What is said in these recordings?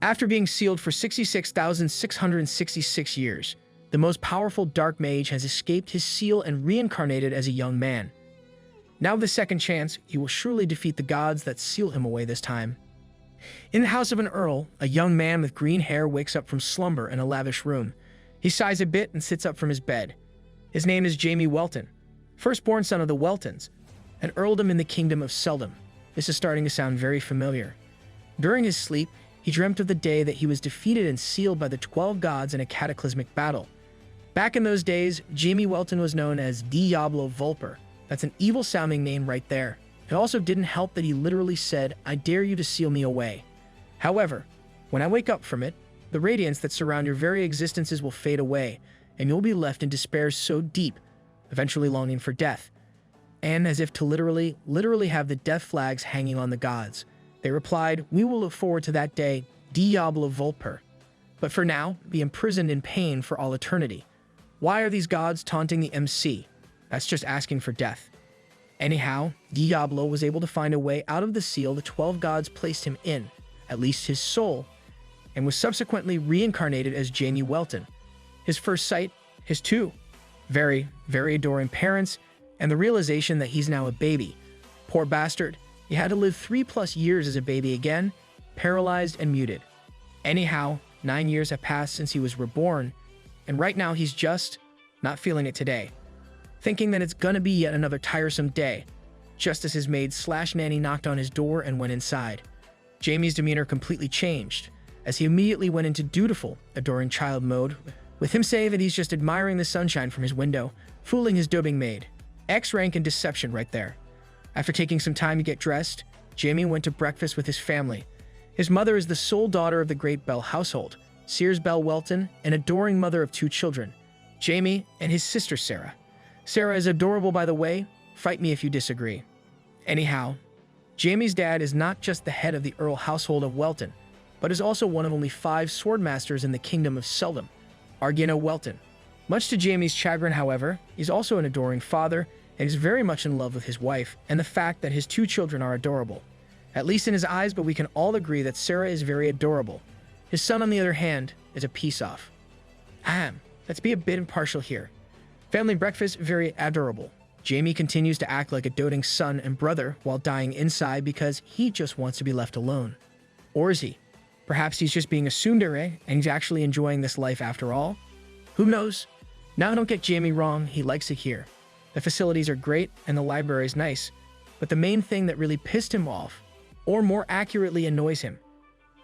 After being sealed for 66,666 years, the most powerful Dark Mage has escaped his seal and reincarnated as a young man. Now with a second chance, he will surely defeat the gods that seal him away this time. In the house of an earl, a young man with green hair wakes up from slumber in a lavish room. He sighs a bit and sits up from his bed. His name is Jamie Welton, firstborn son of the Weltons, an earldom in the kingdom of Seldom. This is starting to sound very familiar. During his sleep, he dreamt of the day that he was defeated and sealed by the 12 gods in a cataclysmic battle. Back in those days, Jamie Welton was known as Diablo Vulper. That's an evil-sounding name right there. It also didn't help that he literally said, "I dare you to seal me away." However, when I wake up from it, the radiance that surround your very existences will fade away, and you'll be left in despair so deep, eventually longing for death. And as if to literally have the death flags hanging on the gods, they replied, "We will look forward to that day, Diablo Vulper. But for now, be imprisoned in pain for all eternity." Why are these gods taunting the MC? That's just asking for death. Anyhow, Diablo was able to find a way out of the seal the 12 gods placed him in, at least his soul, and was subsequently reincarnated as Jamie Welton. His first sight, his two very adoring parents, and the realization that he's now a baby. Poor bastard, he had to live 3+ years as a baby again, paralyzed and muted. Anyhow, 9 years have passed since he was reborn, and right now he's just not feeling it today. Thinking that it's gonna be yet another tiresome day, just as his maid/nanny knocked on his door and went inside. Jamie's demeanor completely changed, as he immediately went into dutiful, adoring child mode, with him saying that he's just admiring the sunshine from his window, fooling his doting maid. X-rank and deception right there. After taking some time to get dressed, Jamie went to breakfast with his family. His mother is the sole daughter of the great Bell household, Sears Bell Welton, an adoring mother of 2 children, Jamie and his sister Sarah. Sarah is adorable, by the way. Fight me if you disagree. Anyhow, Jamie's dad is not just the head of the Earl household of Welton, but is also one of only 5 swordmasters in the kingdom of Seldom, Argino Welton. Much to Jamie's chagrin, however, he's also an adoring father and is very much in love with his wife and the fact that his 2 children are adorable. At least in his eyes, but we can all agree that Sarah is very adorable. His son, on the other hand, is a piece-off. Let's be a bit impartial here. Family breakfast, very adorable. Jamie continues to act like a doting son and brother while dying inside because he just wants to be left alone. Or is he? Perhaps he's just being a tsundere and he's actually enjoying this life after all? Who knows? Now don't get Jamie wrong, he likes it here. The facilities are great and the library is nice, but the main thing that really pissed him off, or more accurately annoys him,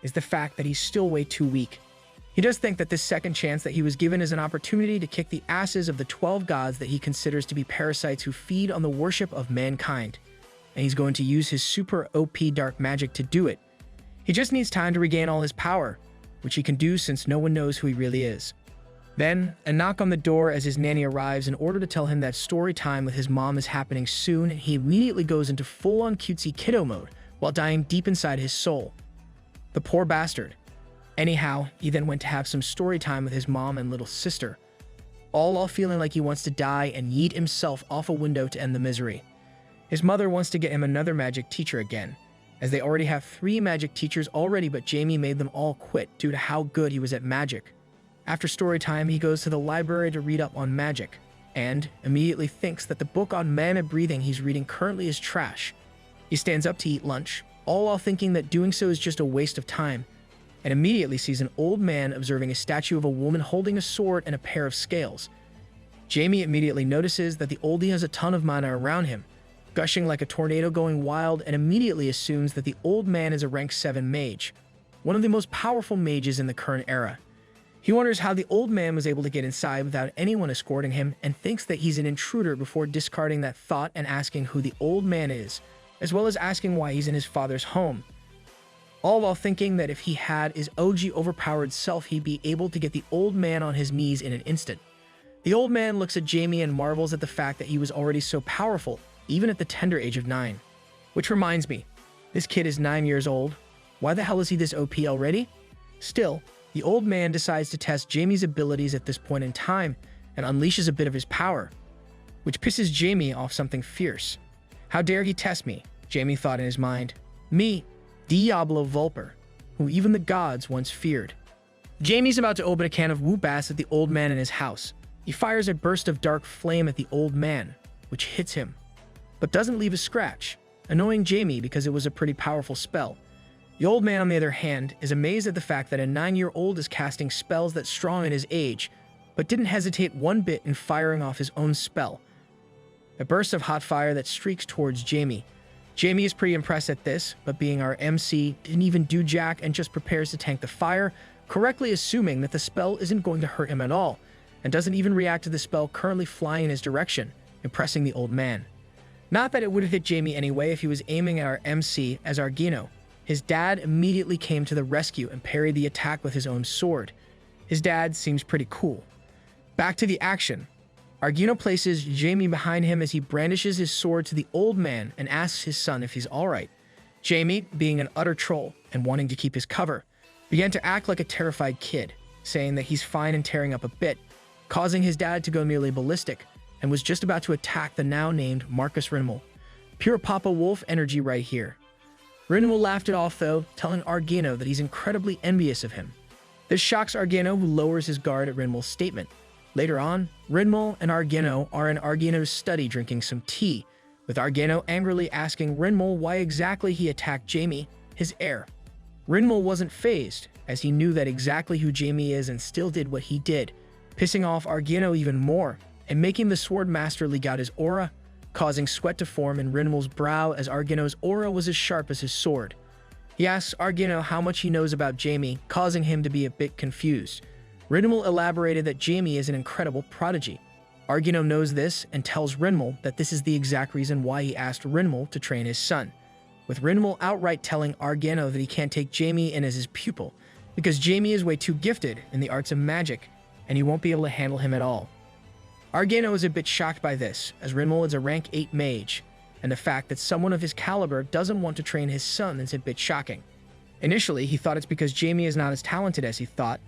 is the fact that he's still way too weak. He does think that this second chance that he was given is an opportunity to kick the asses of the 12 gods that he considers to be parasites who feed on the worship of mankind, and he's going to use his super OP dark magic to do it. He just needs time to regain all his power, which he can do since no one knows who he really is. Then, a knock on the door as his nanny arrives in order to tell him that story time with his mom is happening soon, and he immediately goes into full-on cutesy kiddo mode while dying deep inside his soul. The poor bastard. Anyhow, he then went to have some story time with his mom and little sister, all while feeling like he wants to die and yeet himself off a window to end the misery. His mother wants to get him another magic teacher again, as they already have 3 magic teachers already, but Jamie made them all quit due to how good he was at magic. After story time, he goes to the library to read up on magic, and immediately thinks that the book on mana breathing he's reading currently is trash. He stands up to eat lunch, all while thinking that doing so is just a waste of time, and immediately sees an old man observing a statue of a woman holding a sword and a pair of scales. Jamie immediately notices that the oldie has a ton of mana around him, gushing like a tornado going wild, and immediately assumes that the old man is a rank 7 mage, one of the most powerful mages in the current era. He wonders how the old man was able to get inside without anyone escorting him, and thinks that he's an intruder before discarding that thought and asking who the old man is, as well as asking why he's in his father's home. All while thinking that if he had his OG overpowered self, he'd be able to get the old man on his knees in an instant. The old man looks at Jamie and marvels at the fact that he was already so powerful, even at the tender age of 9. Which reminds me, this kid is 9 years old. Why the hell is he this OP already? Still, the old man decides to test Jamie's abilities at this point in time and unleashes a bit of his power, which pisses Jamie off something fierce. How dare he test me? Jamie thought in his mind. Me, Diablo Vulper. who even the gods once feared. Jamie's about to open a can of whoop ass at the old man in his house. He fires a burst of dark flame at the old man, which hits him, but doesn't leave a scratch, annoying Jamie because it was a pretty powerful spell. The old man, on the other hand, is amazed at the fact that a 9-year-old is casting spells that strong in his age, but didn't hesitate one bit in firing off his own spell. A burst of hot fire that streaks towards Jamie. Jamie is pretty impressed at this, but being our MC, didn't even do jack and just prepares to tank the fire, correctly assuming that the spell isn't going to hurt him at all, and doesn't even react to the spell currently flying in his direction, impressing the old man. Not that it would have hit Jamie anyway if he was aiming at our MC as Argino. His dad immediately came to the rescue and parried the attack with his own sword. His dad seems pretty cool. Back to the action. Argino places Jamie behind him as he brandishes his sword to the old man and asks his son if he's alright. Jamie, being an utter troll and wanting to keep his cover, began to act like a terrified kid, saying that he's fine and tearing up a bit, causing his dad to go nearly ballistic, and was just about to attack the now-named Marcus Rinmel. Pure Papa Wolf energy right here. Rinmel laughed it off though, telling Argino that he's incredibly envious of him. This shocks Argino, who lowers his guard at Rinmel's statement. Later on, Rinmel and Argino are in Argino's study drinking some tea, with Argino angrily asking Rinmel why exactly he attacked Jamie, his heir. Rinmel wasn't fazed, as he knew that exactly who Jamie is and still did what he did, pissing off Argino even more, and making the sword master leak out his aura, causing sweat to form in Rinmel's brow as Argino's aura was as sharp as his sword. He asks Argino how much he knows about Jamie, causing him to be a bit confused. Rinmel elaborated that Jamie is an incredible prodigy. Argino knows this and tells Rinmel that this is the exact reason why he asked Rinmel to train his son, with Rinmel outright telling Argino that he can't take Jamie in as his pupil, because Jamie is way too gifted in the arts of magic, and he won't be able to handle him at all. Argino is a bit shocked by this, as Rinmel is a rank 8 mage, and the fact that someone of his caliber doesn't want to train his son is a bit shocking. Initially, he thought it's because Jamie is not as talented as he thought,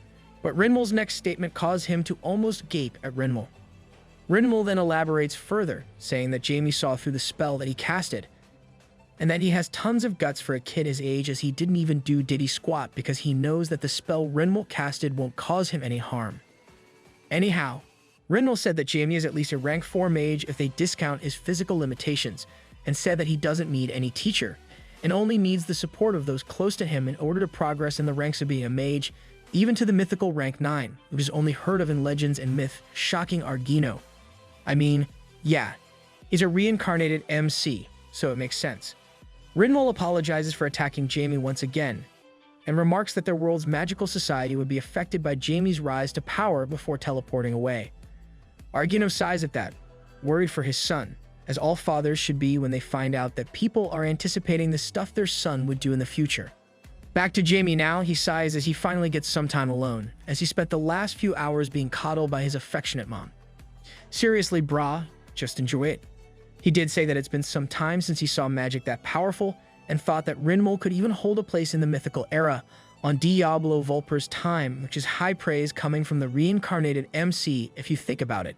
but Rinmel's next statement caused him to almost gape at Rinmel. Rinmel then elaborates further, saying that Jamie saw through the spell that he casted, and that he has tons of guts for a kid his age, as he didn't even do diddy squat because he knows that the spell Rinmel casted won't cause him any harm. Anyhow, Rinmel said that Jamie is at least a rank 4 mage if they discount his physical limitations, and said that he doesn't need any teacher, and only needs the support of those close to him in order to progress in the ranks of being a mage, even to the mythical rank 9, which is only heard of in legends and myth, shocking Argino. I mean, yeah, he's a reincarnated MC, so it makes sense. Rinmel apologizes for attacking Jamie once again, and remarks that their world's magical society would be affected by Jamie's rise to power before teleporting away. Argino sighs at that, worried for his son, as all fathers should be when they find out that people are anticipating the stuff their son would do in the future. Back to Jamie now, he sighs as he finally gets some time alone, as he spent the last few hours being coddled by his affectionate mom. Seriously, brah, just enjoy it. He did say that it's been some time since he saw magic that powerful, and thought that Rinmel could even hold a place in the mythical era on Diablo Vulper's time, which is high praise coming from the reincarnated MC if you think about it.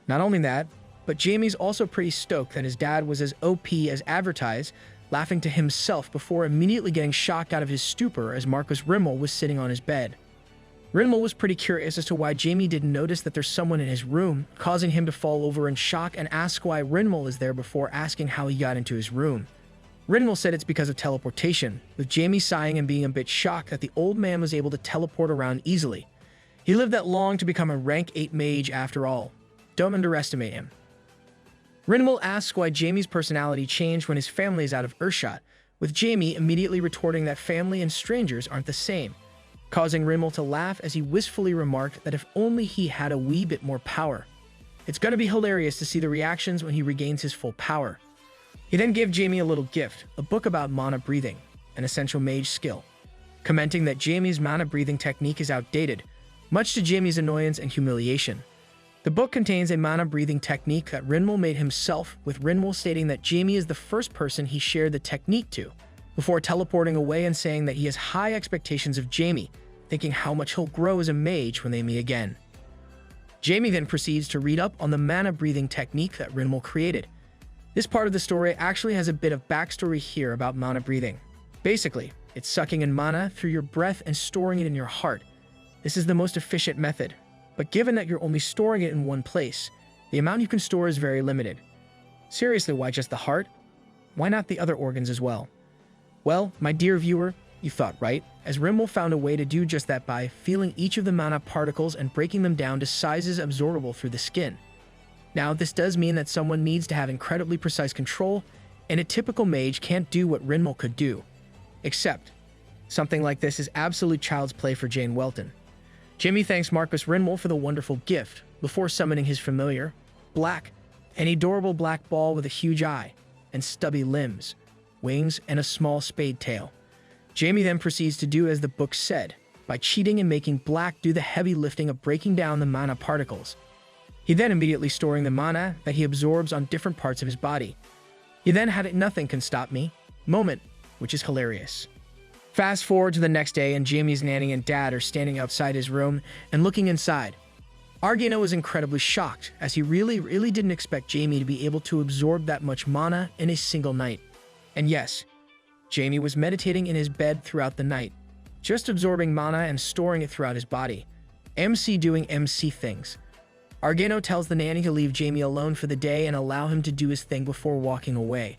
Not only that, but Jamie's also pretty stoked that his dad was as OP as advertised, laughing to himself before immediately getting shocked out of his stupor as Marcus Rinmel was sitting on his bed. Rinmel was pretty curious as to why Jamie didn't notice that there's someone in his room, causing him to fall over in shock and ask why Rinmel is there before asking how he got into his room. Rinmel said it's because of teleportation, with Jamie sighing and being a bit shocked that the old man was able to teleport around easily. He lived that long to become a rank 8 mage after all. Don't underestimate him. Rinmel asks why Jamie's personality changed when his family is out of earshot, with Jamie immediately retorting that family and strangers aren't the same, causing Rinmel to laugh as he wistfully remarked that if only he had a wee bit more power. It's gonna be hilarious to see the reactions when he regains his full power. He then gave Jamie a little gift, a book about mana breathing, an essential mage skill, commenting that Jamie's mana breathing technique is outdated, much to Jamie's annoyance and humiliation. The book contains a mana breathing technique that Rinmel made himself, with Rinmel stating that Jamie is the first person he shared the technique to, before teleporting away and saying that he has high expectations of Jamie, thinking how much he'll grow as a mage when they meet again. Jamie then proceeds to read up on the mana breathing technique that Rinmel created. This part of the story actually has a bit of backstory here about mana breathing. Basically, It's sucking in mana through your breath and storing it in your heart. This is the most efficient method, but given that you're only storing it in one place, the amount you can store is very limited. Seriously, why just the heart? Why not the other organs as well? Well, my dear viewer, you thought right, as Rimmel found a way to do just that by feeling each of the mana particles and breaking them down to sizes absorbable through the skin. Now, this does mean that someone needs to have incredibly precise control, and a typical mage can't do what Rimmel could do. Except, something like this is absolute child's play for Jane Welton. Jimmy thanks Marcus Rimmel for the wonderful gift before summoning his familiar, Black, an adorable black ball with a huge eye and stubby limbs, wings, and a small spade tail. Jamie then proceeds to do as the book said, by cheating and making Black do the heavy lifting of breaking down the mana particles. He then immediately storing the mana that he absorbs on different parts of his body. He then had it "nothing can stop me" moment, which is hilarious. Fast forward to the next day and Jamie's nanny and dad are standing outside his room and looking inside. Argano was incredibly shocked, as he really didn't expect Jamie to be able to absorb that much mana in a single night. And yes, Jamie was meditating in his bed throughout the night, just absorbing mana and storing it throughout his body. MC doing MC things. Argano tells the nanny to leave Jamie alone for the day and allow him to do his thing before walking away,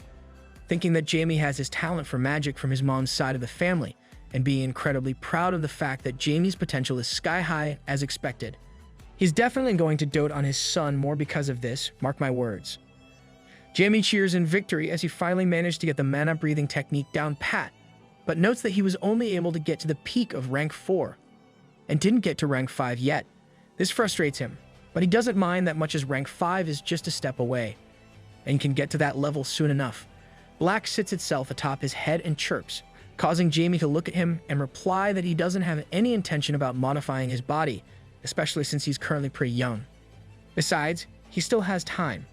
thinking that Jamie has his talent for magic from his mom's side of the family, and being incredibly proud of the fact that Jamie's potential is sky high as expected. He's definitely going to dote on his son more because of this, mark my words. Jamie cheers in victory as he finally managed to get the mana breathing technique down pat, but notes that he was only able to get to the peak of rank 4, and didn't get to rank 5 yet. This frustrates him, but he doesn't mind that much as rank 5 is just a step away, and can get to that level soon enough. Black sits itself atop his head and chirps, causing Jamie to look at him and reply that he doesn't have any intention about modifying his body, especially since he's currently pretty young. Besides, he still has time,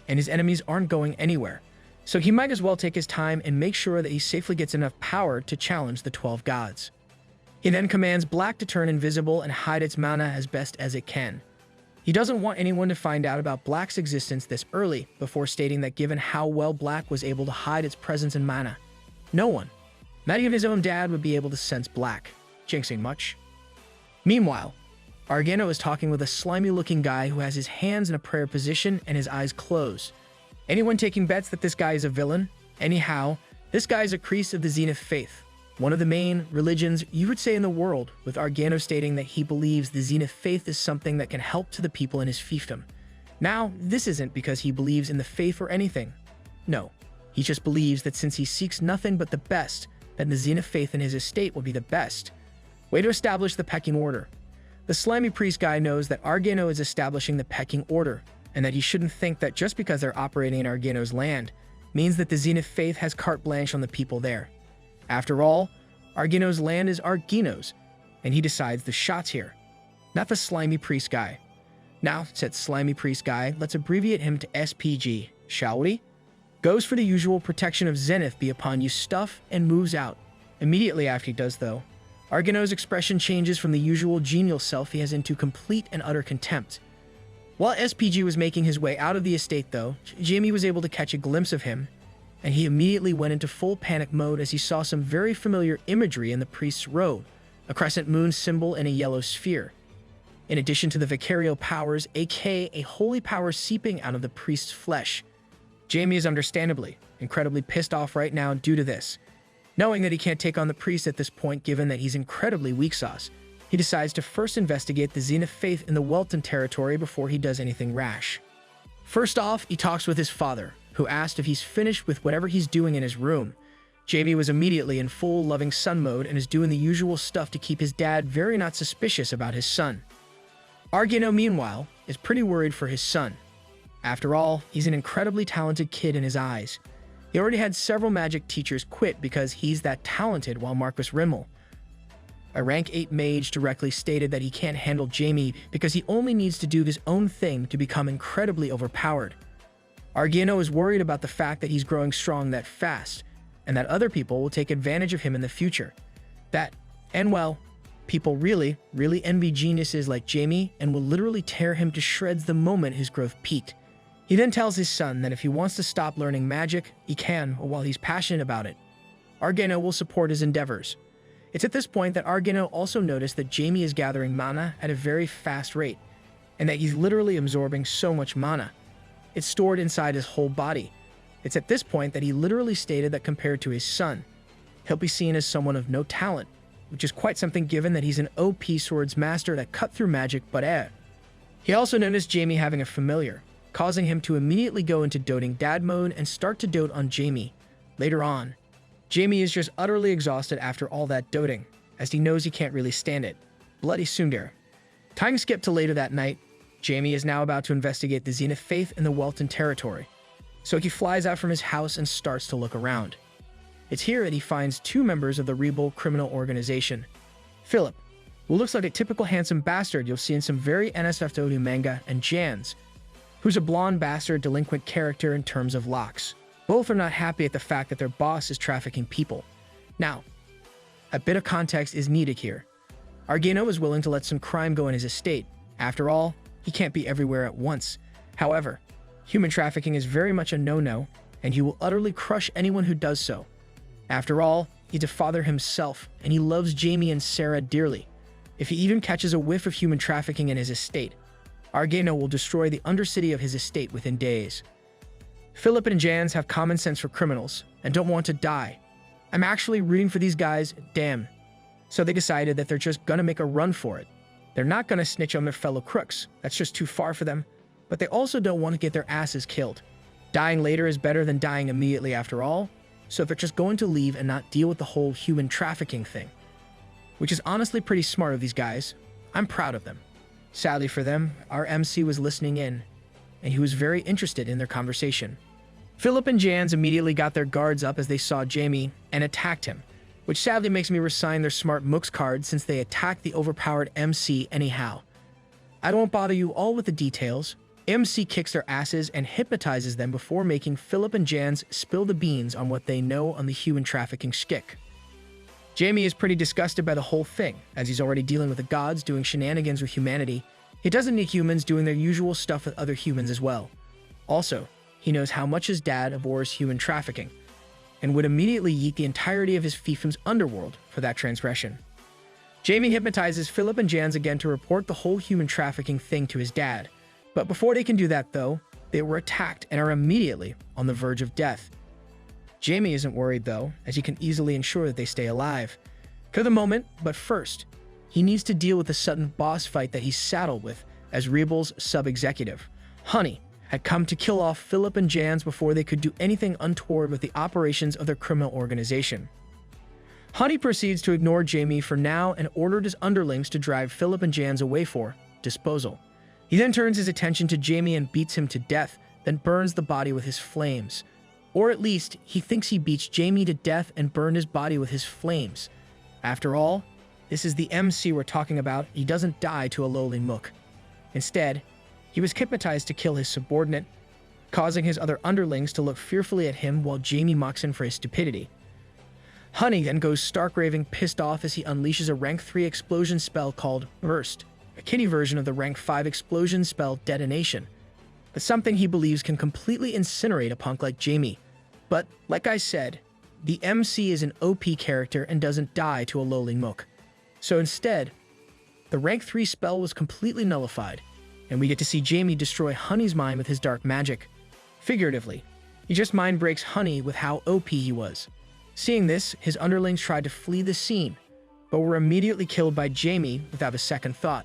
and his enemies aren't going anywhere, so he might as well take his time and make sure that he safely gets enough power to challenge the 12 gods. He then commands Black to turn invisible and hide its mana as best as it can. He doesn't want anyone to find out about Black's existence this early, before stating that given how well Black was able to hide its presence in mana, no one, not even his own dad, would be able to sense Black. Jinxing much. Meanwhile, Argano is talking with a slimy-looking guy who has his hands in a prayer position and his eyes closed. Anyone taking bets that this guy is a villain? Anyhow, this guy is a priest of the Zenith faith, one of the main religions you would say in the world, with Argano stating that he believes the Zenith faith is something that can help to the people in his fiefdom. Now, this isn't because he believes in the faith or anything. No, he just believes that since he seeks nothing but the best, then the Zenith faith in his estate will be the best. Way to establish the pecking order. The slimy priest guy knows that Argano is establishing the pecking order, and that he shouldn't think that just because they're operating in Argano's land means that the Zenith faith has carte blanche on the people there. After all, Argano's land is Argino's, and he decides the shots here, not the slimy priest guy. Now, said slimy priest guy, let's abbreviate him to SPG, shall we? Goes for the usual protection of Zenith be upon you stuff and moves out. Immediately after he does though, Argano's expression changes from the usual genial self he has into complete and utter contempt. While SPG was making his way out of the estate though, Jamie was able to catch a glimpse of him, and he immediately went into full panic mode as he saw some very familiar imagery in the priest's robe, a crescent moon symbol and a yellow sphere. In addition to the vicarial powers, aka a holy power seeping out of the priest's flesh. Jamie is understandably incredibly pissed off right now due to this. Knowing that he can't take on the priest at this point given that he's incredibly weak sauce, he decides to first investigate the Zenith faith in the Welton territory before he does anything rash. First off, he talks with his father, who asked if he's finished with whatever he's doing in his room. Jamie was immediately in full loving son mode and is doing the usual stuff to keep his dad very not suspicious about his son. Argano, meanwhile, is pretty worried for his son. After all, he's an incredibly talented kid in his eyes. He already had several magic teachers quit because he's that talented, while Marcus Rimmel, a rank 8 mage, directly stated that he can't handle Jamie because he only needs to do his own thing to become incredibly overpowered. Argano is worried about the fact that he's growing strong that fast, and that other people will take advantage of him in the future. Well, people really envy geniuses like Jamie and will literally tear him to shreds the moment his growth peaked. He then tells his son that if he wants to stop learning magic, he can while he's passionate about it. Argeno will support his endeavors. It's at this point that Argeno also noticed that Jamie is gathering mana at a very fast rate, and that he's literally absorbing so much mana. It's stored inside his whole body. It's at this point that he literally stated that compared to his son, he'll be seen as someone of no talent, which is quite something given that he's an OP swords master that cut through magic, but He also noticed Jamie having a familiar, causing him to immediately go into doting dad mode and start to dote on Jamie. Later on, Jamie is just utterly exhausted after all that doting, as he knows he can't really stand it. Bloody tsundere. Time skip to later that night, Jamie is now about to investigate the Zenith Faith in the Welton territory. So he flies out from his house and starts to look around. It's here that he finds two members of the rebel criminal organization. Philip, who looks like a typical handsome bastard you'll see in some very NSFW manga, and Jans, who's a blonde bastard delinquent character in terms of locks. Both are not happy at the fact that their boss is trafficking people. Now, a bit of context is needed here. Argeno is willing to let some crime go in his estate. After all, he can't be everywhere at once. However, human trafficking is very much a no-no, and he will utterly crush anyone who does so. After all, he's a father himself, and he loves Jamie and Sarah dearly. If he even catches a whiff of human trafficking in his estate, Argeno will destroy the undercity of his estate within days. Philip and Jans have common sense for criminals, and don't want to die. I'm actually rooting for these guys, damn. So they decided that they're just gonna make a run for it. They're not gonna snitch on their fellow crooks, that's just too far for them, but they also don't want to get their asses killed. Dying later is better than dying immediately after all, so they're just going to leave and not deal with the whole human trafficking thing. Which is honestly pretty smart of these guys. I'm proud of them. Sadly for them, our MC was listening in, and he was very interested in their conversation. Philip and Jans immediately got their guards up as they saw Jamie and attacked him, which sadly makes me resign their smart mooks card since they attacked the overpowered MC anyhow. I don't bother you all with the details. MC kicks their asses and hypnotizes them before making Philip and Jans spill the beans on what they know on the human trafficking shtick. Jamie is pretty disgusted by the whole thing, as he's already dealing with the gods doing shenanigans with humanity. He doesn't need humans doing their usual stuff with other humans as well. Also, he knows how much his dad abhors human trafficking, and would immediately yeet the entirety of his fiefdom's underworld for that transgression. Jamie hypnotizes Philip and Jans again to report the whole human trafficking thing to his dad. But before they can do that though, they were attacked and are immediately on the verge of death. Jamie isn't worried though, as he can easily ensure that they stay alive. For the moment, but first, he needs to deal with the sudden boss fight that he's saddled with as Rebel's sub-executive. Honey had come to kill off Philip and Jans before they could do anything untoward with the operations of their criminal organization. Honey proceeds to ignore Jamie for now and ordered his underlings to drive Philip and Jans away for disposal. He then turns his attention to Jamie and beats him to death, then burns the body with his flames. Or at least, he thinks he beats Jamie to death and burned his body with his flames. After all, this is the MC we're talking about. He doesn't die to a lowly mook. Instead, he was hypnotized to kill his subordinate, causing his other underlings to look fearfully at him while Jamie mocks him for his stupidity. Honey then goes stark raving pissed off as he unleashes a rank 3 explosion spell called Burst, a kiddie version of the rank 5 explosion spell Detonation, but something he believes can completely incinerate a punk like Jamie. But, like I said, the MC is an OP character and doesn't die to a lowly mook. So instead, the rank 3 spell was completely nullified, and we get to see Jamie destroy Honey's mind with his dark magic. Figuratively, he just mind breaks Honey with how OP he was. Seeing this, his underlings tried to flee the scene, but were immediately killed by Jamie without a second thought.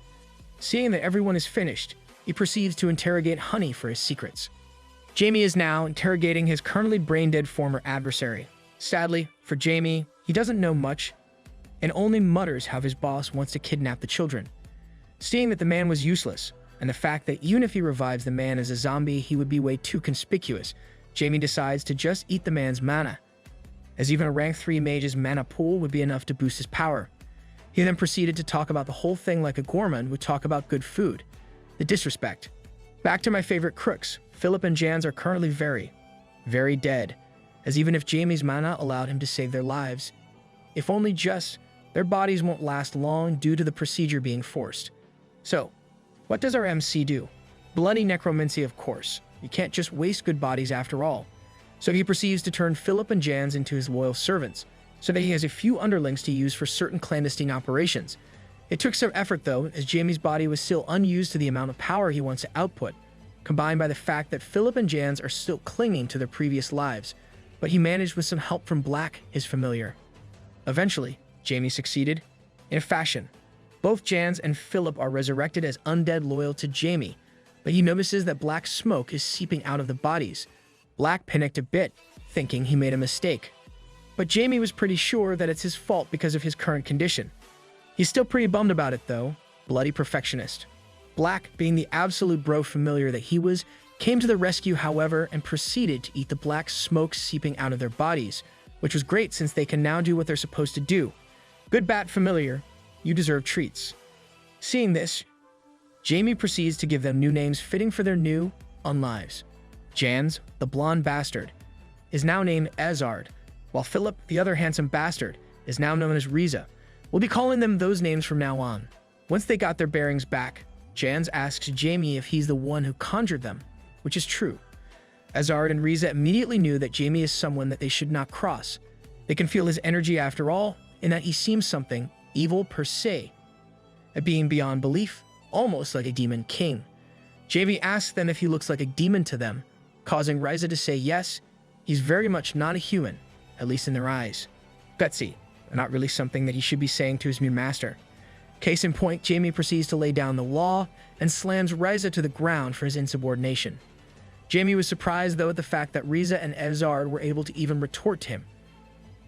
Seeing that everyone is finished, he proceeds to interrogate Honey for his secrets. Jamie is now interrogating his currently brain-dead former adversary. Sadly, for Jamie, he doesn't know much, and only mutters how his boss wants to kidnap the children. Seeing that the man was useless, and the fact that even if he revives the man as a zombie, he would be way too conspicuous, Jamie decides to just eat the man's mana, as even a rank 3 mage's mana pool would be enough to boost his power. He then proceeded to talk about the whole thing like a gourmand would talk about good food. The disrespect. Back to my favorite crooks, Philip and Jans are currently very, very dead, as even if Jamie's mana allowed him to save their lives, if only just, their bodies won't last long due to the procedure being forced. So, what does our MC do? Bloody necromancy, of course. You can't just waste good bodies after all. So he proceeds to turn Philip and Jans into his loyal servants, so that he has a few underlings to use for certain clandestine operations. It took some effort though, as Jamie's body was still unused to the amount of power he wants to output, combined by the fact that Philip and Jans are still clinging to their previous lives, but he managed with some help from Black, his familiar. Eventually, Jamie succeeded, in a fashion. Both Jans and Philip are resurrected as undead loyal to Jamie, but he notices that black smoke is seeping out of the bodies. Black panicked a bit, thinking he made a mistake. But Jamie was pretty sure that it's his fault because of his current condition. He's still pretty bummed about it though, bloody perfectionist. Black, being the absolute bro familiar that he was, came to the rescue however and proceeded to eat the black smoke seeping out of their bodies, which was great since they can now do what they're supposed to do. Good bat familiar, you deserve treats. Seeing this, Jamie proceeds to give them new names fitting for their new unlives. Jans, the blonde bastard, is now named Ezard, while Philip, the other handsome bastard, is now known as Riza. We'll be calling them those names from now on. Once they got their bearings back, Jans asks Jamie if he's the one who conjured them, which is true. Ezard and Riza immediately knew that Jamie is someone that they should not cross. They can feel his energy after all, in that he seems something evil per se, a being beyond belief, almost like a demon king. Jamie asks them if he looks like a demon to them, causing Riza to say yes, he's very much not a human, at least in their eyes. Gutsy, not really something that he should be saying to his new master. Case in point, Jamie proceeds to lay down the law and slams Riza to the ground for his insubordination. Jamie was surprised though at the fact that Riza and Ezard were able to even retort to him,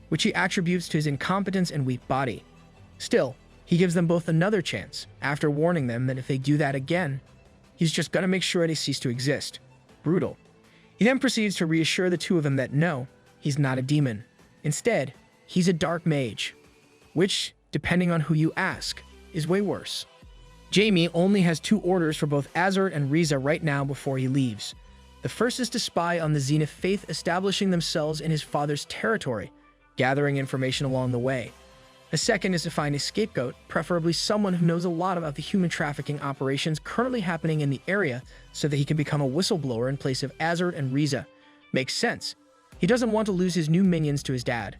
which he attributes to his incompetence and weak body. Still, he gives them both another chance, after warning them that if they do that again, he's just gonna make sure they cease to exist. Brutal. He then proceeds to reassure the two of them that no, he's not a demon. Instead, he's a dark mage, which, depending on who you ask, is way worse. Jamie only has two orders for both Ezard and Riza right now before he leaves. The first is to spy on the Zenith Faith establishing themselves in his father's territory, gathering information along the way. The second is to find a scapegoat, preferably someone who knows a lot about the human trafficking operations currently happening in the area so that he can become a whistleblower in place of Ezard and Riza. Makes sense. He doesn't want to lose his new minions to his dad.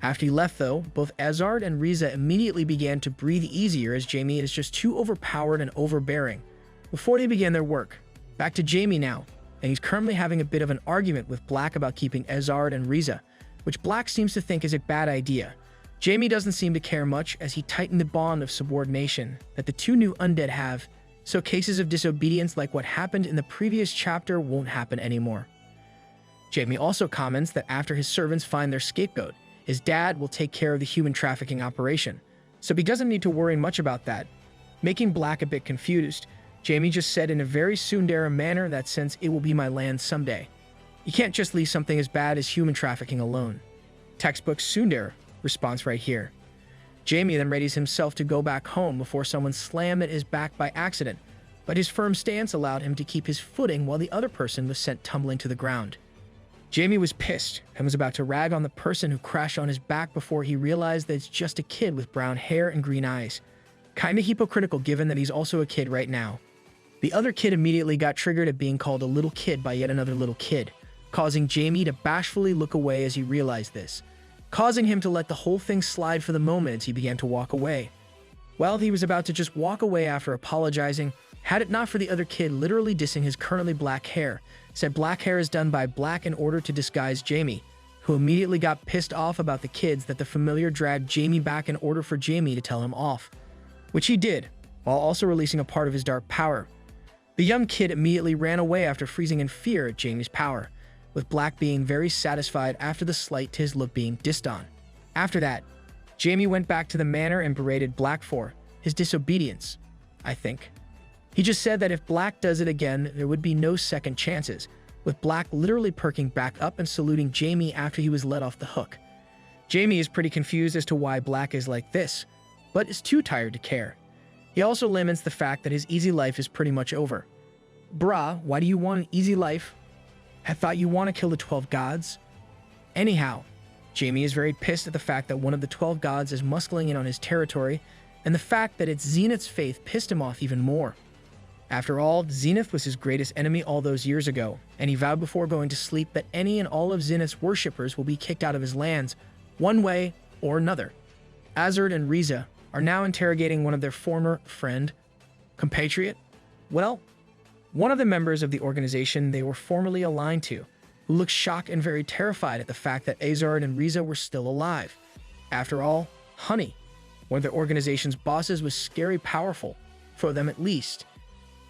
After he left though, both Ezard and Riza immediately began to breathe easier as Jamie is just too overpowered and overbearing. Before they began their work, back to Jamie now, and he's currently having a bit of an argument with Black about keeping Ezard and Riza, which Black seems to think is a bad idea. Jamie doesn't seem to care much as he tightened the bond of subordination that the two new undead have, so cases of disobedience like what happened in the previous chapter won't happen anymore. Jamie also comments that after his servants find their scapegoat, his dad will take care of the human trafficking operation, so he doesn't need to worry much about that. Making Black a bit confused, Jamie just said in a very tsundere manner that since it will be my land someday, you can't just leave something as bad as human trafficking alone. Textbook tsundere response right here. Jamie then readies himself to go back home before someone slammed at his back by accident, but his firm stance allowed him to keep his footing while the other person was sent tumbling to the ground. Jamie was pissed and was about to rag on the person who crashed on his back before he realized that it's just a kid with brown hair and green eyes. Kinda hypocritical given that he's also a kid right now. The other kid immediately got triggered at being called a little kid by yet another little kid, causing Jamie to bashfully look away as he realized this, causing him to let the whole thing slide for the moment as he began to walk away. Well, he was about to just walk away after apologizing, had it not for the other kid literally dissing his currently black hair, said black hair is done by Black in order to disguise Jamie, who immediately got pissed off about the kids that the familiar dragged Jamie back in order for Jamie to tell him off, which he did, while also releasing a part of his dark power. The young kid immediately ran away after freezing in fear at Jamie's power, with Black being very satisfied after the slight to his look being dissed on. After that, Jamie went back to the manor and berated Black for his disobedience, I think. He just said that if Black does it again, there would be no second chances, with Black literally perking back up and saluting Jamie after he was let off the hook. Jamie is pretty confused as to why Black is like this, but is too tired to care. He also laments the fact that his easy life is pretty much over. Bruh, why do you want an easy life? I thought you want to kill the 12 gods? Anyhow, Jamie is very pissed at the fact that one of the 12 gods is muscling in on his territory, and the fact that it's Zenith's faith pissed him off even more. After all, Zenith was his greatest enemy all those years ago, and he vowed before going to sleep that any and all of Zenith's worshippers will be kicked out of his lands, one way or another. Azard and Riza are now interrogating one of their former compatriot. Well, one of the members of the organization they were formerly aligned to, who looked shocked and very terrified at the fact that Azard and Riza were still alive. After all, Honey, one of the organization's bosses, was scary powerful, for them at least.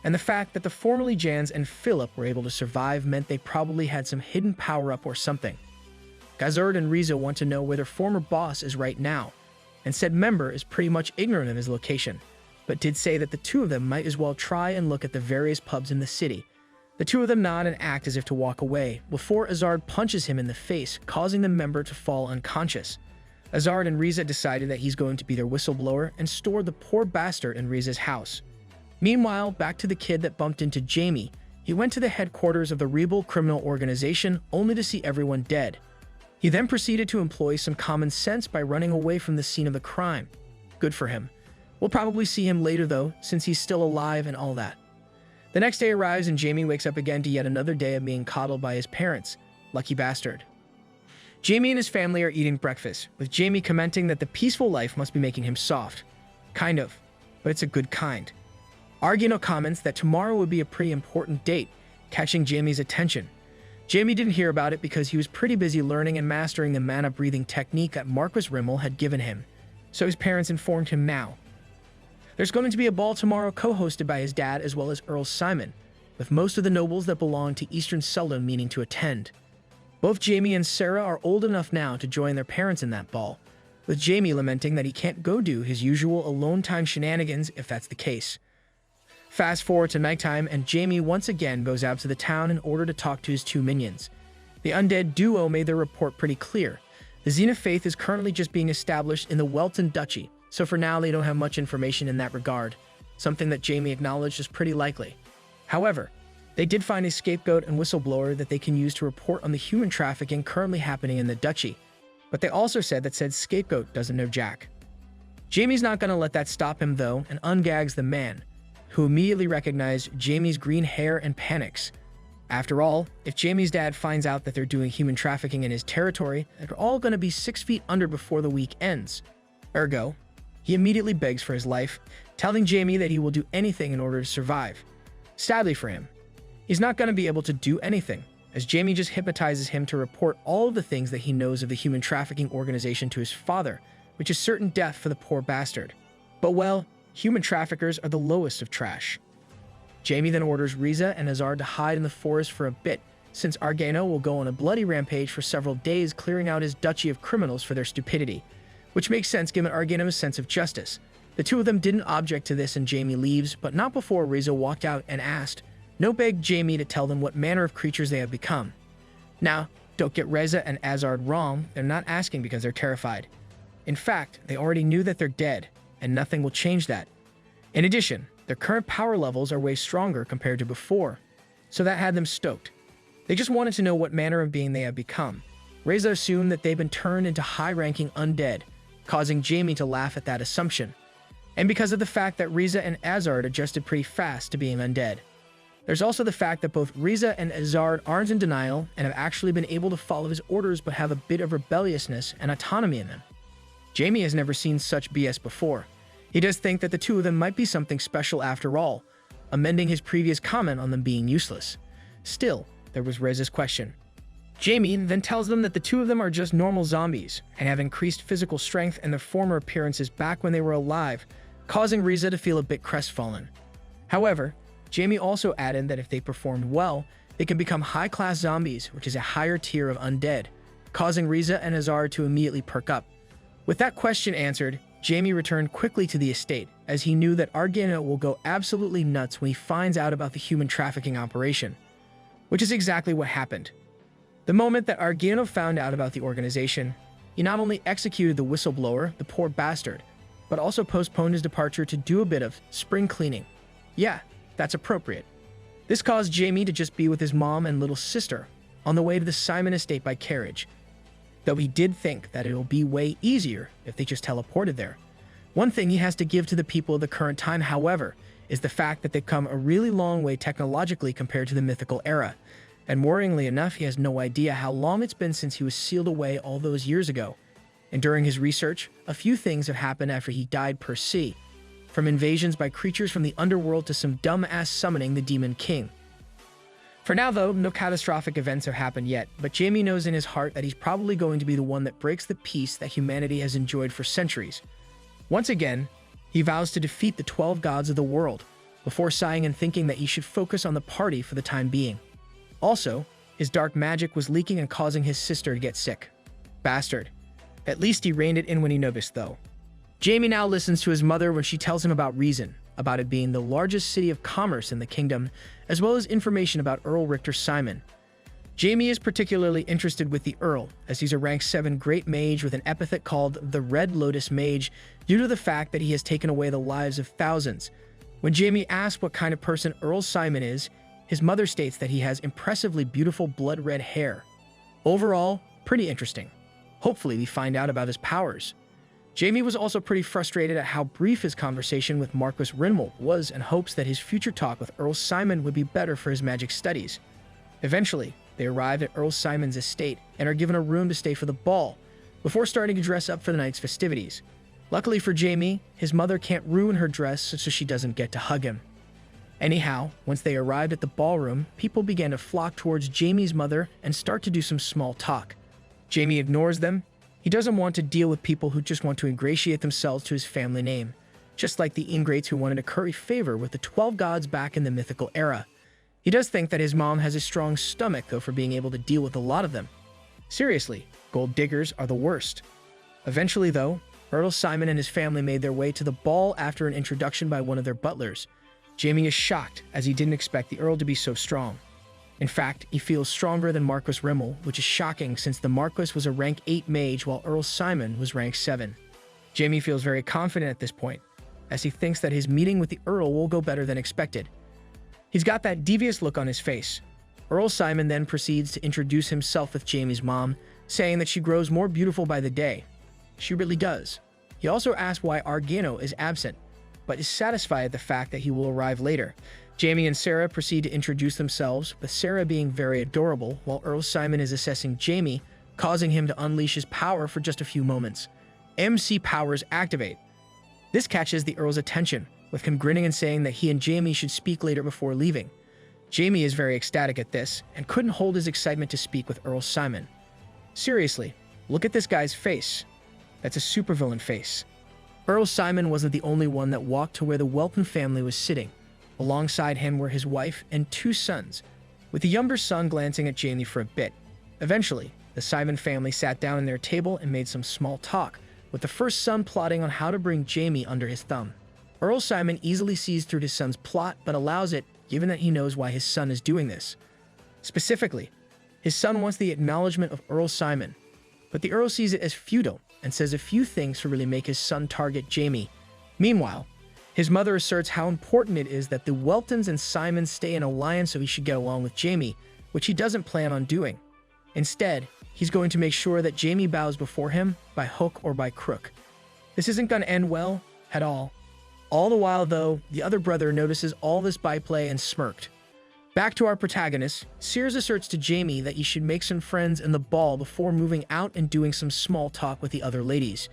And the fact that the formerly Jans and Philip were able to survive meant they probably had some hidden power-up or something. Azard and Riza want to know where their former boss is right now, and said member is pretty much ignorant of his location, but did say that the two of them might as well try and look at the various pubs in the city. The two of them nod and act as if to walk away, before Azard punches him in the face, causing the member to fall unconscious. Azard and Riza decided that he's going to be their whistleblower and store the poor bastard in Riza's house. Meanwhile, back to the kid that bumped into Jamie. He went to the headquarters of the rebel criminal organization only to see everyone dead. He then proceeded to employ some common sense by running away from the scene of the crime. Good for him. We'll probably see him later though, since he's still alive and all that. The next day arrives and Jamie wakes up again to yet another day of being coddled by his parents. Lucky bastard. Jamie and his family are eating breakfast, with Jamie commenting that the peaceful life must be making him soft. Kind of, but it's a good kind. Argano comments that tomorrow would be a pretty important date, catching Jamie's attention. Jamie didn't hear about it because he was pretty busy learning and mastering the mana breathing technique that Marquis Rimmel had given him, so his parents informed him now. There's going to be a ball tomorrow co-hosted by his dad as well as Earl Simon, with most of the nobles that belong to Eastern Seldom meaning to attend. Both Jamie and Sarah are old enough now to join their parents in that ball, with Jamie lamenting that he can't go do his usual alone time shenanigans if that's the case. Fast forward to nighttime and Jamie once again goes out to the town in order to talk to his two minions. The undead duo made their report pretty clear. The Xenofaith is currently just being established in the Welton Duchy, so for now they don't have much information in that regard, something that Jamie acknowledged is pretty likely. However, they did find a scapegoat and whistleblower that they can use to report on the human trafficking currently happening in the duchy, but they also said that said scapegoat doesn't know jack. Jamie's not going to let that stop him though, and ungags the man, who immediately recognized Jamie's green hair and panics. After all, if Jamie's dad finds out that they're doing human trafficking in his territory, they're all going to be 6 feet under before the week ends. Ergo, he immediately begs for his life, telling Jamie that he will do anything in order to survive. Sadly for him, he's not going to be able to do anything, as Jamie just hypnotizes him to report all of the things that he knows of the human trafficking organization to his father, which is certain death for the poor bastard. But well, human traffickers are the lowest of trash. Jamie then orders Riza and Azard to hide in the forest for a bit, since Argano will go on a bloody rampage for several days clearing out his duchy of criminals for their stupidity, which makes sense given Argano's sense of justice. The two of them didn't object to this and Jamie leaves, but not before Riza walked out and asked, no begged Jamie to tell them what manner of creatures they have become. Now, don't get Riza and Azard wrong, they're not asking because they're terrified. In fact, they already knew that they're dead, and nothing will change that. In addition, their current power levels are way stronger compared to before, so that had them stoked. They just wanted to know what manner of being they have become. Riza assumed that they've been turned into high-ranking undead, causing Jamie to laugh at that assumption, and because of the fact that Riza and Azard adjusted pretty fast to being undead. There's also the fact that both Riza and Azard aren't in denial and have actually been able to follow his orders but have a bit of rebelliousness and autonomy in them. Jamie has never seen such BS before. He does think that the two of them might be something special after all, amending his previous comment on them being useless. Still, there was Riza's question. Jamie then tells them that the two of them are just normal zombies and have increased physical strength and their former appearances back when they were alive, causing Riza to feel a bit crestfallen. However, Jamie also added that if they performed well, they can become high-class zombies, which is a higher tier of undead, causing Riza and Azard to immediately perk up. With that question answered, Jamie returned quickly to the estate, as he knew that Argano will go absolutely nuts when he finds out about the human trafficking operation, which is exactly what happened. The moment that Argano found out about the organization, he not only executed the whistleblower, the poor bastard, but also postponed his departure to do a bit of spring cleaning. Yeah, that's appropriate. This caused Jamie to just be with his mom and little sister on the way to the Simon estate by carriage, though he did think that it'll be way easier if they just teleported there. One thing he has to give to the people of the current time, however, is the fact that they've come a really long way technologically compared to the mythical era, and worryingly enough, he has no idea how long it's been since he was sealed away all those years ago. and during his research, a few things have happened after he died per se, from invasions by creatures from the underworld to some dumb-ass summoning the Demon King. For now, though, no catastrophic events have happened yet, but Jamie knows in his heart that he's probably going to be the one that breaks the peace that humanity has enjoyed for centuries. Once again, he vows to defeat the 12 gods of the world, before sighing and thinking that he should focus on the party for the time being. Also, his dark magic was leaking and causing his sister to get sick. Bastard. At least he reined it in when he noticed, though. Jamie now listens to his mother when she tells him about Reason, about it being the largest city of commerce in the kingdom, as well as information about Earl Richter Simon. Jamie is particularly interested with the Earl, as he's a rank 7 great mage with an epithet called the Red Lotus Mage due to the fact that he has taken away the lives of thousands. When Jamie asks what kind of person Earl Simon is, his mother states that he has impressively beautiful blood-red hair. Overall, pretty interesting. Hopefully we find out about his powers. Jamie was also pretty frustrated at how brief his conversation with Marquis Rinwald was and hopes that his future talk with Earl Simon would be better for his magic studies. Eventually, they arrive at Earl Simon's estate and are given a room to stay for the ball, before starting to dress up for the night's festivities. Luckily for Jamie, his mother can't ruin her dress so she doesn't get to hug him. Anyhow, once they arrived at the ballroom, people began to flock towards Jamie's mother and start to do some small talk. Jamie ignores them. He doesn't want to deal with people who just want to ingratiate themselves to his family name, just like the ingrates who wanted to curry favor with the 12 gods back in the mythical era. He does think that his mom has a strong stomach, though, for being able to deal with a lot of them. Seriously, gold diggers are the worst. Eventually, though, Earl Simon and his family made their way to the ball after an introduction by one of their butlers. Jamie is shocked, as he didn't expect the Earl to be so strong. In fact, he feels stronger than Marquis Rimmel, which is shocking since the Marquis was a rank 8 mage while Earl Simon was rank 7. Jamie feels very confident at this point, as he thinks that his meeting with the Earl will go better than expected. He's got that devious look on his face. Earl Simon then proceeds to introduce himself with Jamie's mom, saying that she grows more beautiful by the day. She really does. He also asks why Argano is absent, but is satisfied at the fact that he will arrive later. Jamie and Sarah proceed to introduce themselves, with Sarah being very adorable, while Earl Simon is assessing Jamie, causing him to unleash his power for just a few moments. MC powers activate. This catches the Earl's attention, with him grinning and saying that he and Jamie should speak later before leaving. Jamie is very ecstatic at this, and couldn't hold his excitement to speak with Earl Simon. Seriously, look at this guy's face. That's a supervillain face. Earl Simon wasn't the only one that walked to where the Welton family was sitting. Alongside him were his wife and 2 sons, with the younger son glancing at Jamie for a bit. Eventually, the Simon family sat down at their table and made some small talk, with the first son plotting on how to bring Jamie under his thumb. Earl Simon easily sees through his son's plot, but allows it, given that he knows why his son is doing this. Specifically, his son wants the acknowledgement of Earl Simon, but the Earl sees it as futile and says a few things to really make his son target Jamie. Meanwhile, his mother asserts how important it is that the Weltons and Simons stay in alliance so he should get along with Jamie, which he doesn't plan on doing. Instead, he's going to make sure that Jamie bows before him by hook or by crook. This isn't going to end well at all. All the while, though, the other brother notices all this byplay and smirked. Back to our protagonist, Sears asserts to Jamie that he should make some friends in the ball before moving out and doing some small talk with the other ladies.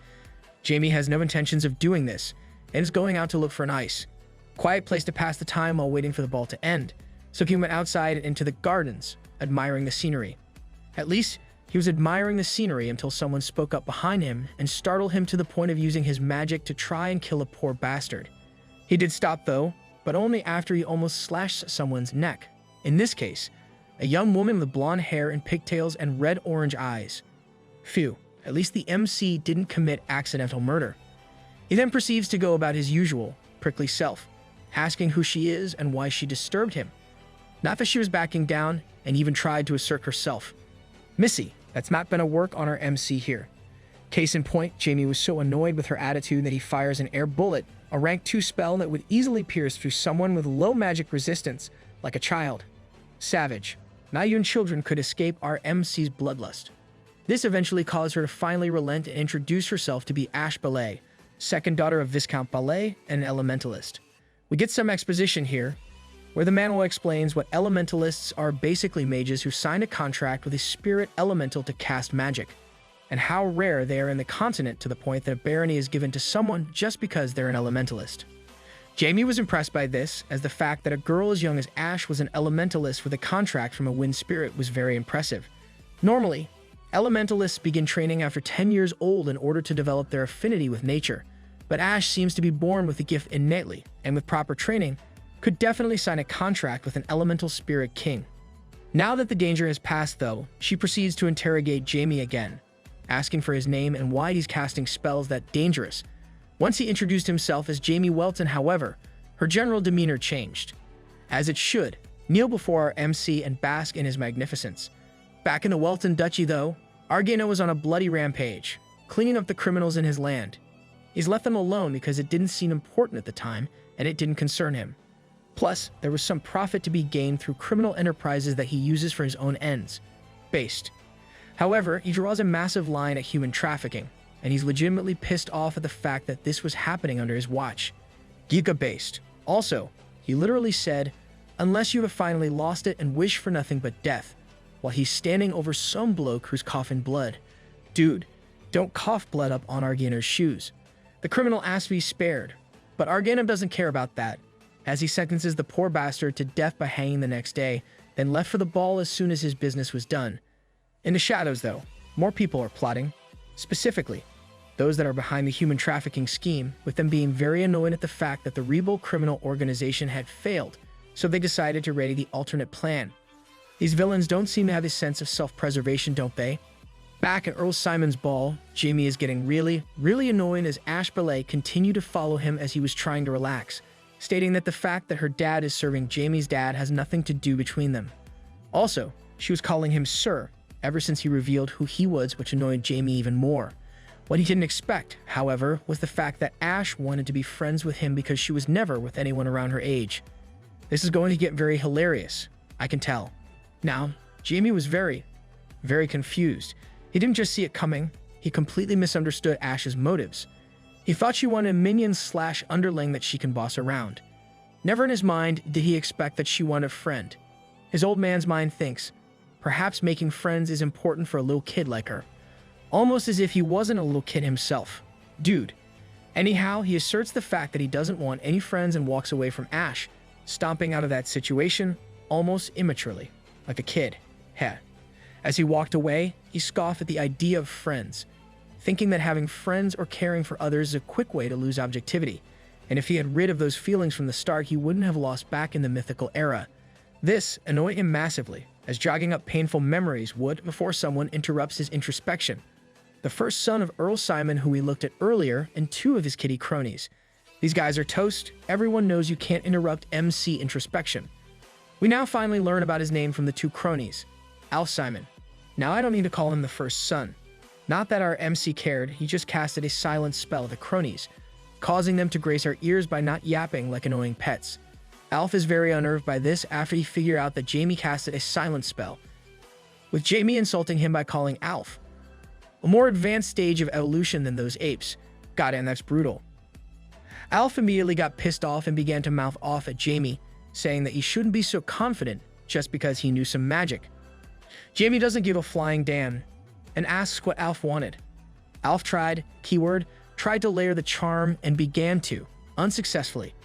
Jamie has no intentions of doing this, and is going out to look for an ice. Quiet place to pass the time while waiting for the ball to end, so he went outside and into the gardens, admiring the scenery. At least, he was admiring the scenery until someone spoke up behind him and startled him to the point of using his magic to try and kill a poor bastard. He did stop though, but only after he almost slashed someone's neck. In this case, a young woman with blonde hair and pigtails and red-orange eyes. Phew, at least the MC didn't commit accidental murder. He then proceeds to go about his usual, prickly self, asking who she is and why she disturbed him. Not that she was backing down, and even tried to assert herself. Missy, that's not gonna work on our MC here. Case in point, Jamie was so annoyed with her attitude that he fires an air bullet, a rank 2 spell that would easily pierce through someone with low magic resistance, like a child. Savage. Not even children could escape our MC's bloodlust. This eventually caused her to finally relent and introduce herself to be Ash Ballet, second daughter of Viscount Ballet and an elementalist. We get some exposition here, where the manhwa explains what elementalists are basically mages who sign a contract with a spirit elemental to cast magic. and how rare they are in the continent to the point that a barony is given to someone just because they're an elementalist. Jamie was impressed by this, as the fact that a girl as young as Ash was an elementalist with a contract from a wind spirit was very impressive. Normally, elementalists begin training after 10 years old in order to develop their affinity with nature, but Ash seems to be born with the gift innately, and with proper training, could definitely sign a contract with an elemental spirit king. Now that the danger has passed though, she proceeds to interrogate Jamie again, asking for his name and why he's casting spells that dangerous. Once he introduced himself as Jamie Welton, however, her general demeanor changed. As it should, kneel before our MC and bask in his magnificence. Back in the Welton Duchy though, Argana was on a bloody rampage, cleaning up the criminals in his land. He's left them alone because it didn't seem important at the time, and it didn't concern him. Plus, there was some profit to be gained through criminal enterprises that he uses for his own ends. Based. However, he draws a massive line at human trafficking, and he's legitimately pissed off at the fact that this was happening under his watch. Giga-based. Also, he literally said, "Unless you have finally lost it and wish for nothing but death," while he's standing over some bloke who's coughing blood. Dude, don't cough blood up on Argana's shoes. The criminal asks to be spared, but Argana doesn't care about that, as he sentences the poor bastard to death by hanging the next day, then left for the ball as soon as his business was done. In the shadows though, more people are plotting. Specifically, those that are behind the human trafficking scheme, with them being very annoyed at the fact that the rebel criminal organization had failed, so they decided to ready the alternate plan. These villains don't seem to have a sense of self-preservation, don't they? Back at Earl Simon's ball, Jamie is getting really annoying as Ash Ballet continued to follow him as he was trying to relax, stating that the fact that her dad is serving Jamie's dad has nothing to do between them. Also, she was calling him Sir ever since he revealed who he was, which annoyed Jamie even more. What he didn't expect, however, was the fact that Ash wanted to be friends with him because she was never with anyone around her age. This is going to get very hilarious, I can tell. Now, Jamie was very confused. He didn't just see it coming, he completely misunderstood Ash's motives. He thought she wanted a minion/underling that she can boss around. Never in his mind did he expect that she wanted a friend. His old man's mind thinks, perhaps making friends is important for a little kid like her. Almost as if he wasn't a little kid himself. Dude. Anyhow, he asserts the fact that he doesn't want any friends and walks away from Ash, stomping out of that situation almost immaturely, like a kid. Heh. As he walked away, he scoffed at the idea of friends, thinking that having friends or caring for others is a quick way to lose objectivity, and if he had rid of those feelings from the start, he wouldn't have lost back in the mythical era. This annoyed him massively, as jogging up painful memories would before someone interrupts his introspection. The first son of Earl Simon, who we looked at earlier, and two of his kitty cronies. These guys are toast. Everyone knows you can't interrupt MC introspection. We now finally learn about his name from the two cronies, Alf Simon. Now I don't need to call him the first son. Not that our MC cared, he just casted a silent spell at the cronies, causing them to grace our ears by not yapping like annoying pets. Alf is very unnerved by this after he figured out that Jamie casted a silent spell, with Jamie insulting him by calling Alf. A more advanced stage of evolution than those apes. Goddamn, that's brutal. Alf immediately got pissed off and began to mouth off at Jamie, saying that he shouldn't be so confident just because he knew some magic. Jamie doesn't give a flying damn and asks what Alf wanted. Alf tried to layer the charm and began to, unsuccessfully,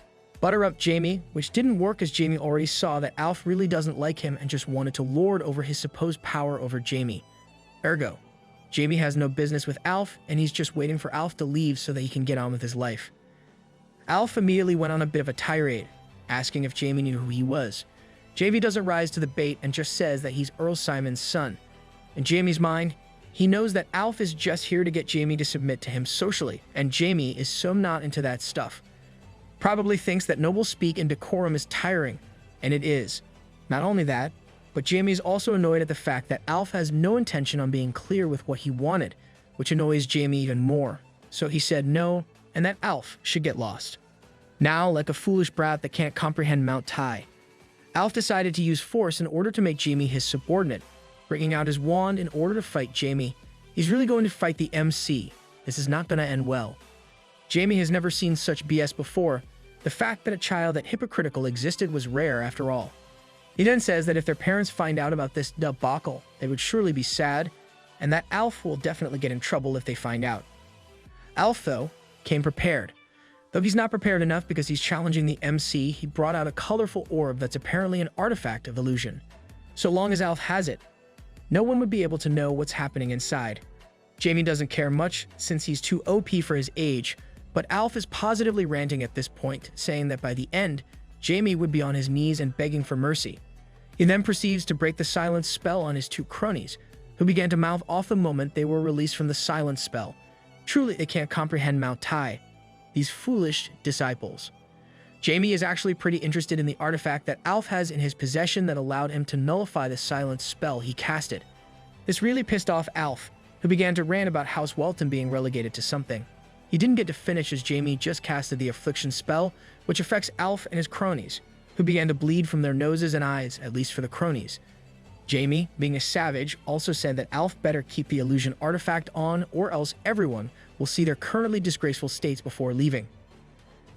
butter up Jamie, which didn't work as Jamie already saw that Alf really doesn't like him and just wanted to lord over his supposed power over Jamie. Ergo, Jamie has no business with Alf, and he's just waiting for Alf to leave so that he can get on with his life. Alf immediately went on a bit of a tirade, asking if Jamie knew who he was. Jamie doesn't rise to the bait and just says that he's Earl Simon's son. In Jamie's mind, he knows that Alf is just here to get Jamie to submit to him socially, and Jamie is so not into that stuff. Probably thinks that noble speak and decorum is tiring, and it is. Not only that, but Jamie is also annoyed at the fact that Alf has no intention on being clear with what he wanted, which annoys Jamie even more. So he said no, and that Alf should get lost. Now, like a foolish brat that can't comprehend Mount Tai, Alf decided to use force in order to make Jamie his subordinate, bringing out his wand in order to fight Jamie. He's really going to fight the MC. This is not going to end well. Jamie has never seen such BS before. The fact that a child that hypocritical existed was rare after all. He then says that if their parents find out about this debacle, they would surely be sad, and that Alf will definitely get in trouble if they find out. Alf, though, came prepared. Though he's not prepared enough because he's challenging the MC, he brought out a colorful orb that's apparently an artifact of illusion. So long as Alf has it, no one would be able to know what's happening inside. Jamie doesn't care much since he's too OP for his age, but Alf is positively ranting at this point, saying that by the end, Jamie would be on his knees and begging for mercy. He then proceeds to break the silence spell on his two cronies, who began to mouth off the moment they were released from the silence spell. Truly, they can't comprehend Mount Tai, these foolish disciples. Jamie is actually pretty interested in the artifact that Alf has in his possession that allowed him to nullify the silence spell he casted. This really pissed off Alf, who began to rant about House Welton being relegated to something. He didn't get to finish as Jamie just casted the affliction spell, which affects Alf and his cronies, who began to bleed from their noses and eyes, at least for the cronies. Jamie, being a savage, also said that Alf better keep the illusion artifact on or else everyone will see their currently disgraceful states before leaving.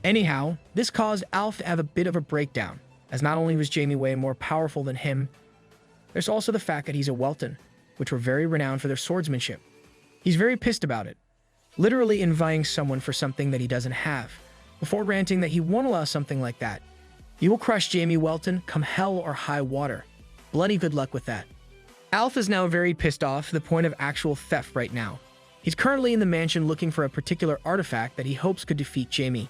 Anyhow, this caused Alf to have a bit of a breakdown, as not only was Jamie way more powerful than him, there's also the fact that he's a Welton, which were very renowned for their swordsmanship. He's very pissed about it, literally envying someone for something that he doesn't have, before ranting that he won't allow something like that. He will crush Jamie Welton come hell or high water. Bloody good luck with that. Alf is now very pissed off to the point of actual theft right now. He's currently in the mansion looking for a particular artifact that he hopes could defeat Jamie.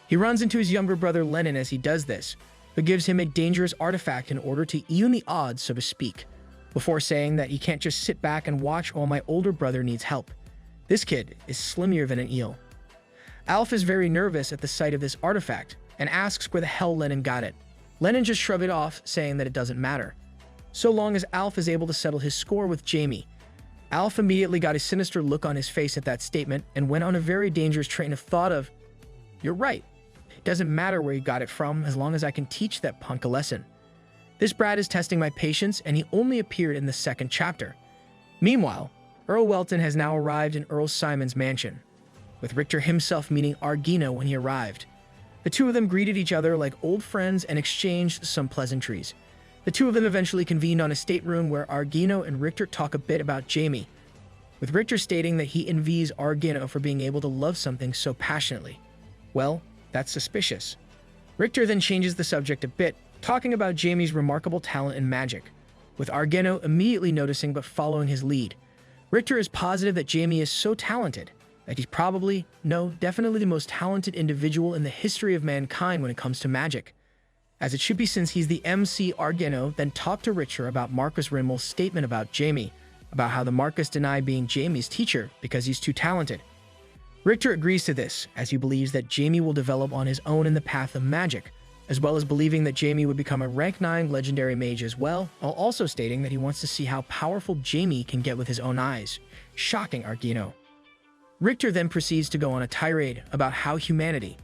He runs into his younger brother Lennon as he does this, but gives him a dangerous artifact in order to even the odds, so to speak, before saying that he can't just sit back and watch while my older brother needs help. This kid is slimmer than an eel. Alf is very nervous at the sight of this artifact and asks where the hell Lennon got it. Lennon just shrugged it off, saying that it doesn't matter, so long as Alf is able to settle his score with Jamie. Alf immediately got a sinister look on his face at that statement and went on a very dangerous train of thought of, "You're right. It doesn't matter where you got it from as long as I can teach that punk a lesson." This brat is testing my patience, and he only appeared in the second chapter. Meanwhile, Earl Welton has now arrived in Earl Simon's mansion, with Richter himself meeting Argino when he arrived. The two of them greeted each other like old friends and exchanged some pleasantries. The two of them eventually convened on a stateroom where Argino and Richter talk a bit about Jamie, with Richter stating that he envies Argino for being able to love something so passionately. Well, that's suspicious. Richter then changes the subject a bit, talking about Jamie's remarkable talent in magic, with Argino immediately noticing but following his lead. Richter is positive that Jamie is so talented that he's probably, no, definitely the most talented individual in the history of mankind when it comes to magic. As it should be, since he's the MC. Argino then talked to Richter about Marcus Rimmel's statement about Jamie, about how the Marcus denied being Jamie's teacher because he's too talented. Richter agrees to this, as he believes that Jamie will develop on his own in the path of magic, as well as believing that Jamie would become a rank 9 legendary mage as well, while also stating that he wants to see how powerful Jamie can get with his own eyes. Shocking, Argino. Richter then proceeds to go on a tirade about how humanity,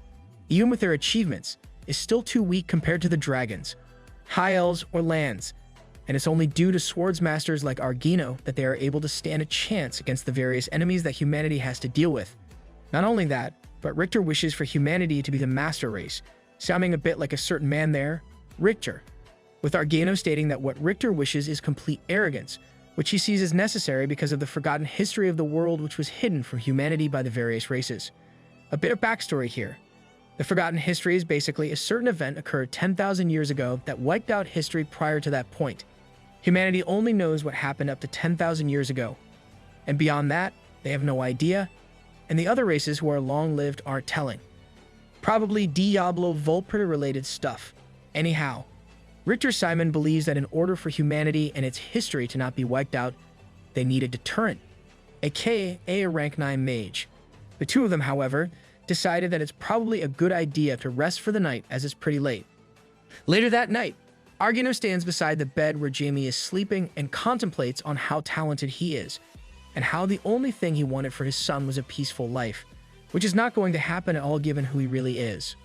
even with their achievements, is still too weak compared to the dragons, high elves, or lands, and it's only due to swordsmasters like Argino that they are able to stand a chance against the various enemies that humanity has to deal with. Not only that, but Richter wishes for humanity to be the master race, sounding a bit like a certain man there, Richter, with Argino stating that what Richter wishes is complete arrogance, which he sees as necessary because of the forgotten history of the world which was hidden from humanity by the various races. A bit of backstory here. The forgotten history is basically a certain event occurred 10,000 years ago that wiped out history prior to that point. Humanity only knows what happened up to 10,000 years ago, and beyond that, they have no idea, and the other races who are long-lived aren't telling. Probably Diablo Volpiter-related stuff. Anyhow, Richter Simon believes that in order for humanity and its history to not be wiped out, they need a deterrent, aka a rank 9 mage. The two of them, however, decided that it's probably a good idea to rest for the night as it's pretty late. Later that night, Argino stands beside the bed where Jamie is sleeping and contemplates on how talented he is, and how the only thing he wanted for his son was a peaceful life, which is not going to happen at all given who he really is.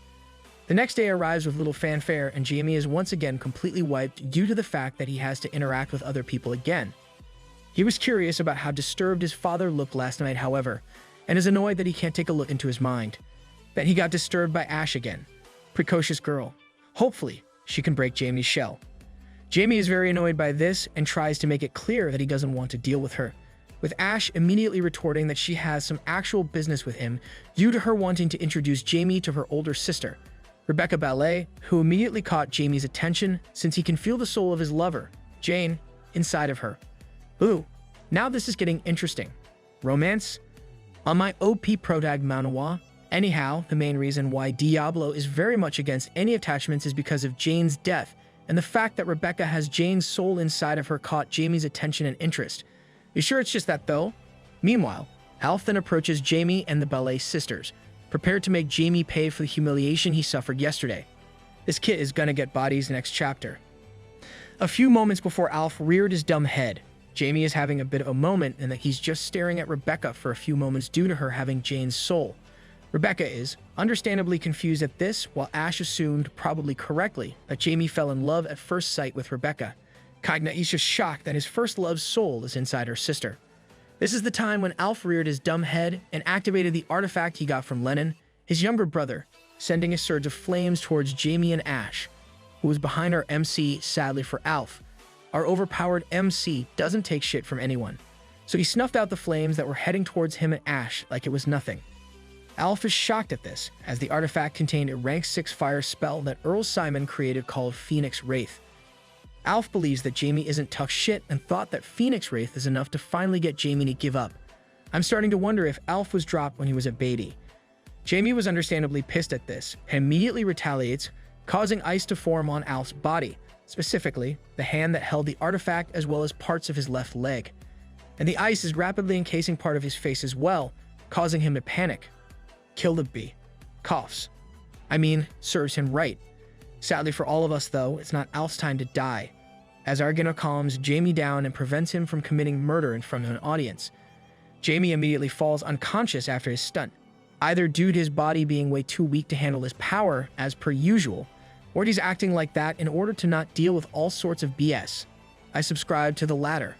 The next day arrives with little fanfare, and Jamie is once again completely wiped due to the fact that he has to interact with other people again. He was curious about how disturbed his father looked last night, however, and is annoyed that he can't take a look into his mind. Then he got disturbed by Ash again. Precocious girl. Hopefully, she can break Jamie's shell. Jamie is very annoyed by this and tries to make it clear that he doesn't want to deal with her. with Ash immediately retorting that she has some actual business with him due to her wanting to introduce Jamie to her older sister, Rebecca Ballet, who immediately caught Jamie's attention since he can feel the soul of his lover, Jane, inside of her. Ooh, now this is getting interesting. Romance? On my OP protag manhwa. Anyhow, the main reason why Diablo is very much against any attachments is because of Jane's death, and the fact that Rebecca has Jane's soul inside of her caught Jamie's attention and interest. You sure it's just that though? Meanwhile, Alf then approaches Jamie and the Ballet sisters, prepared to make Jamie pay for the humiliation he suffered yesterday. This kid is gonna get bodies next chapter. A few moments before Alf reared his dumb head, Jamie is having a bit of a moment in that he's just staring at Rebecca for a few moments due to her having Jane's soul. Rebecca is understandably confused at this, while Ash assumed, probably correctly, that Jamie fell in love at first sight with Rebecca. Kaigna is just shocked that his first love's soul is inside her sister. This is the time when Alf reared his dumb head and activated the artifact he got from Lennon, his younger brother, sending a surge of flames towards Jamie and Ash, who was behind our MC. Sadly for Alf, our overpowered MC doesn't take shit from anyone, so he snuffed out the flames that were heading towards him and Ash like it was nothing. Alf is shocked at this, as the artifact contained a rank 6 fire spell that Earl Simon created called Phoenix Wraith. Alf believes that Jamie isn't tough shit and thought that Phoenix Wraith is enough to finally get Jamie to give up. I'm starting to wonder if Alf was dropped when he was a baby. Jamie was understandably pissed at this and immediately retaliates, causing ice to form on Alf's body, specifically the hand that held the artifact as well as parts of his left leg. And the ice is rapidly encasing part of his face as well, causing him to panic. Kill the bee. Coughs. I mean, serves him right. Sadly for all of us though, it's not Alf's time to die, as Argino calms Jamie down and prevents him from committing murder in front of an audience. Jamie immediately falls unconscious after his stunt, either due to his body being way too weak to handle his power as per usual, or he's acting like that in order to not deal with all sorts of BS. I subscribe to the latter.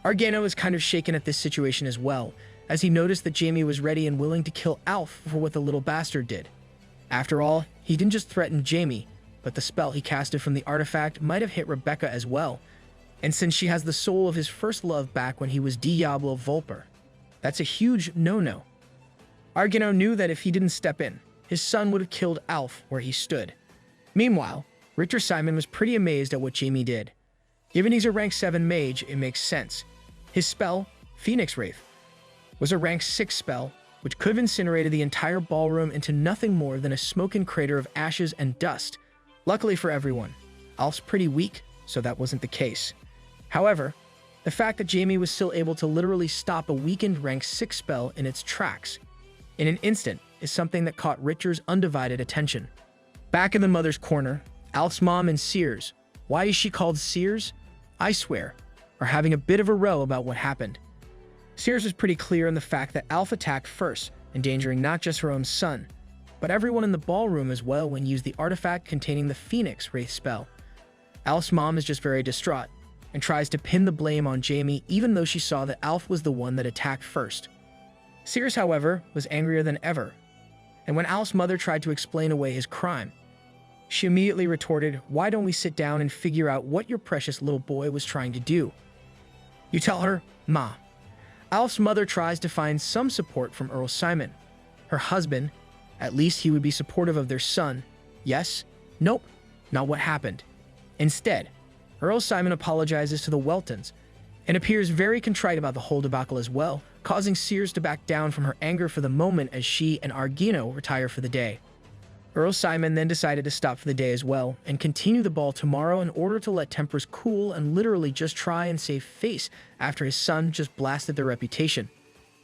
Argano is kind of shaken at this situation as well, as he noticed that Jamie was ready and willing to kill Alf for what the little bastard did. After all, he didn't just threaten Jamie, but the spell he casted from the artifact might have hit Rebecca as well, and since she has the soul of his first love back when he was Diablo Volper, that's a huge no-no. Argano knew that if he didn't step in, his son would have killed Alf where he stood. Meanwhile, Richter Simon was pretty amazed at what Jamie did. Given he's a rank 7 mage, it makes sense. His spell, Phoenix Wraith, was a rank 6 spell, which could have incinerated the entire ballroom into nothing more than a smoking crater of ashes and dust. Luckily for everyone, Alf's pretty weak, so that wasn't the case. However, the fact that Jamie was still able to literally stop a weakened rank 6 spell in its tracks in an instant is something that caught Richter's undivided attention. Back in the mother's corner, Alf's mom and Sears, why is she called Sears? I swear, are having a bit of a row about what happened. Sears was pretty clear in the fact that Alf attacked first, endangering not just her own son, but everyone in the ballroom as well when used the artifact containing the Phoenix Wraith spell. Alf's mom is just very distraught and tries to pin the blame on Jamie even though she saw that Alf was the one that attacked first. Sears, however, was angrier than ever, and when Alf's mother tried to explain away his crime, she immediately retorted, "Why don't we sit down and figure out what your precious little boy was trying to do?" You tell her, "Ma." Alf's mother tries to find some support from Earl Simon, her husband. At least he would be supportive of their son. Yes? Nope. Not what happened. Instead, Earl Simon apologizes to the Weltons and appears very contrite about the whole debacle as well, causing Sears to back down from her anger for the moment as she and Argino retire for the day. Earl Simon then decided to stop for the day as well and continue the ball tomorrow in order to let tempers cool and literally just try and save face after his son just blasted their reputation.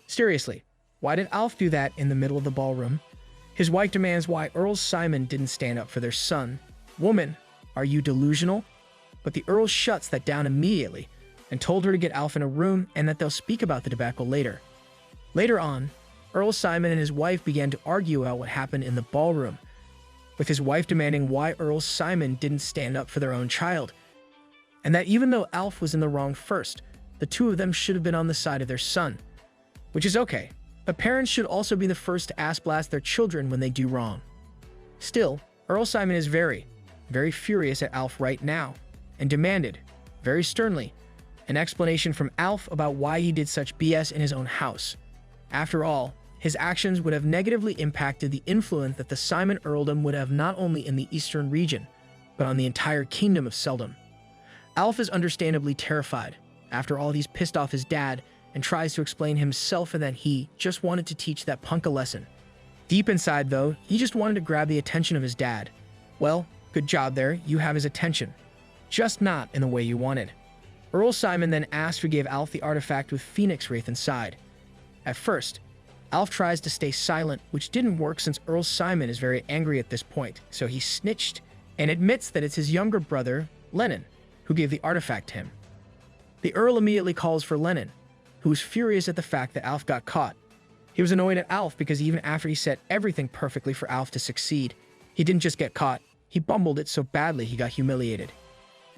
Seriously, why did Alf do that in the middle of the ballroom? His wife demands why Earl Simon didn't stand up for their son. Woman, are you delusional? But the Earl shuts that down immediately and told her to get Alf in a room and that they'll speak about the debacle later. Later on, Earl Simon and his wife began to argue about what happened in the ballroom, with his wife demanding why Earl Simon didn't stand up for their own child, and that even though Alf was in the wrong first, the two of them should have been on the side of their son. Which is okay, but parents should also be the first to ass blast their children when they do wrong. Still, Earl Simon is very, very furious at Alf right now, and demanded, very sternly, an explanation from Alf about why he did such BS in his own house. After all, his actions would have negatively impacted the influence that the Simon earldom would have not only in the eastern region, but on the entire kingdom of Seldom. Alf is understandably terrified. After all, he's pissed off his dad and tries to explain himself and that he just wanted to teach that punk a lesson. Deep inside, though, he just wanted to grab the attention of his dad. Well, good job there, you have his attention. Just not in the way you wanted. Earl Simon then asked who gave Alf the artifact with Phoenix Wraith inside. At first, Alf tries to stay silent, which didn't work since Earl Simon is very angry at this point, so he snitched and admits that it's his younger brother, Lennon, who gave the artifact to him. The Earl immediately calls for Lennon, who was furious at the fact that Alf got caught. He was annoyed at Alf because even after he set everything perfectly for Alf to succeed, he didn't just get caught, he bumbled it so badly he got humiliated.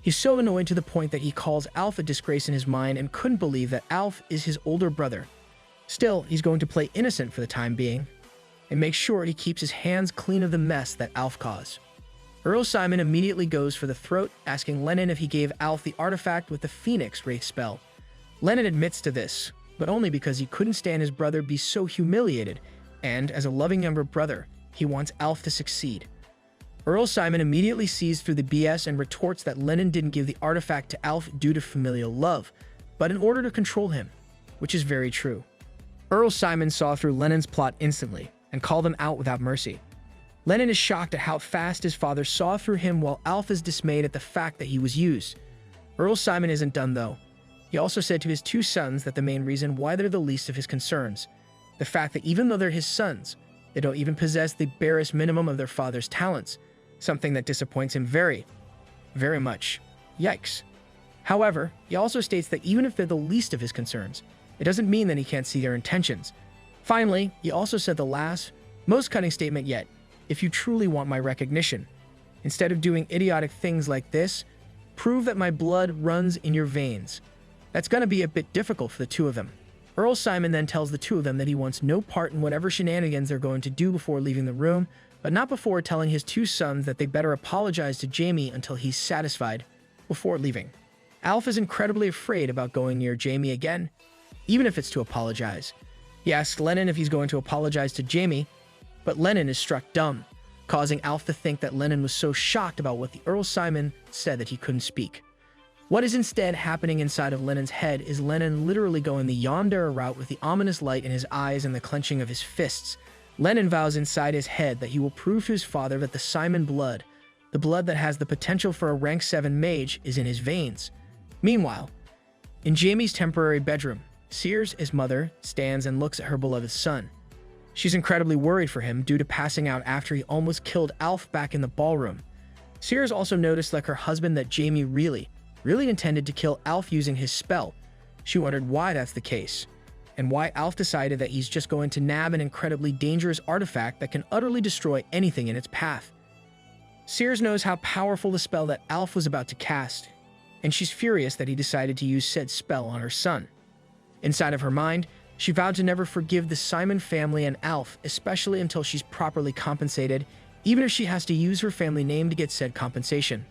He's so annoyed to the point that he calls Alf a disgrace in his mind and couldn't believe that Alf is his older brother. Still, he's going to play innocent for the time being, and make sure he keeps his hands clean of the mess that Alf caused. Earl Simon immediately goes for the throat, asking Lennon if he gave Alf the artifact with the Phoenix Wraith spell. Lennon admits to this, but only because he couldn't stand his brother be so humiliated, and as a loving younger brother, he wants Alf to succeed. Earl Simon immediately sees through the BS and retorts that Lennon didn't give the artifact to Alf due to familial love, but in order to control him, which is very true. Earl Simon saw through Lennon's plot instantly and called him out without mercy. Lennon is shocked at how fast his father saw through him, while Alf is dismayed at the fact that he was used. Earl Simon isn't done though. He also said to his two sons that the main reason why they're the least of his concerns, the fact that even though they're his sons, they don't even possess the barest minimum of their father's talents, something that disappoints him very, very much. Yikes. However, he also states that even if they're the least of his concerns, it doesn't mean that he can't see their intentions. Finally, he also said the last, most cutting statement yet: if you truly want my recognition, instead of doing idiotic things like this, prove that my blood runs in your veins. That's gonna be a bit difficult for the two of them. Earl Simon then tells the two of them that he wants no part in whatever shenanigans they're going to do before leaving the room, but not before telling his two sons that they better apologize to Jamie until he's satisfied before leaving. Alf is incredibly afraid about going near Jamie again, even if it's to apologize. He asks Lennon if he's going to apologize to Jamie, but Lennon is struck dumb, causing Alf to think that Lennon was so shocked about what the Earl Simon said that he couldn't speak. What is instead happening inside of Lennon's head is Lennon literally going the yandere route with the ominous light in his eyes and the clenching of his fists. Lennon vows inside his head that he will prove to his father that the Simon blood, the blood that has the potential for a rank 7 mage, is in his veins. Meanwhile, in Jamie's temporary bedroom, Sears, his mother, stands and looks at her beloved son. She's incredibly worried for him due to passing out after he almost killed Alf back in the ballroom. Sears also noticed, like her husband, that Jamie really intended to kill Alf using his spell. She wondered why that's the case, and why Alf decided that he's just going to nab an incredibly dangerous artifact that can utterly destroy anything in its path. Sears knows how powerful the spell that Alf was about to cast, and she's furious that he decided to use said spell on her son. Inside of her mind, she vowed to never forgive the Simon family and Alf, especially until she's properly compensated, even if she has to use her family name to get said compensation.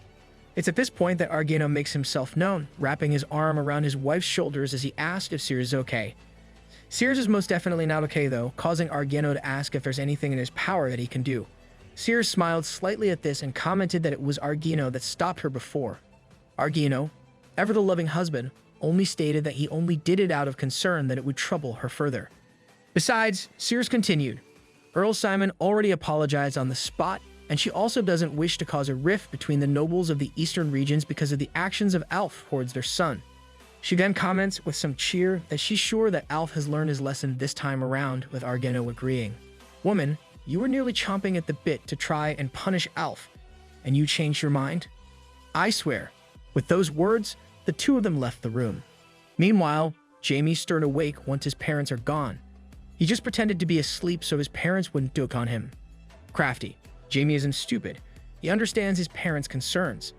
It's at this point that Argano makes himself known, wrapping his arm around his wife's shoulders as he asked if Sears is okay. Sears is most definitely not okay though, causing Argano to ask if there's anything in his power that he can do. Sears smiled slightly at this and commented that it was Argano that stopped her before. Argano, ever the loving husband, only stated that he only did it out of concern that it would trouble her further. Besides, Sears continued, Earl Simon already apologized on the spot, and she also doesn't wish to cause a rift between the nobles of the eastern regions because of the actions of Alf towards their son. She then comments with some cheer that she's sure that Alf has learned his lesson this time around, with Argano agreeing. Woman, you were nearly chomping at the bit to try and punish Alf, and you changed your mind? I swear. With those words, the two of them left the room. Meanwhile, Jamie stirred awake once his parents are gone. He just pretended to be asleep so his parents wouldn't dote on him. Crafty, Jamie isn't stupid. He understands his parents' concerns.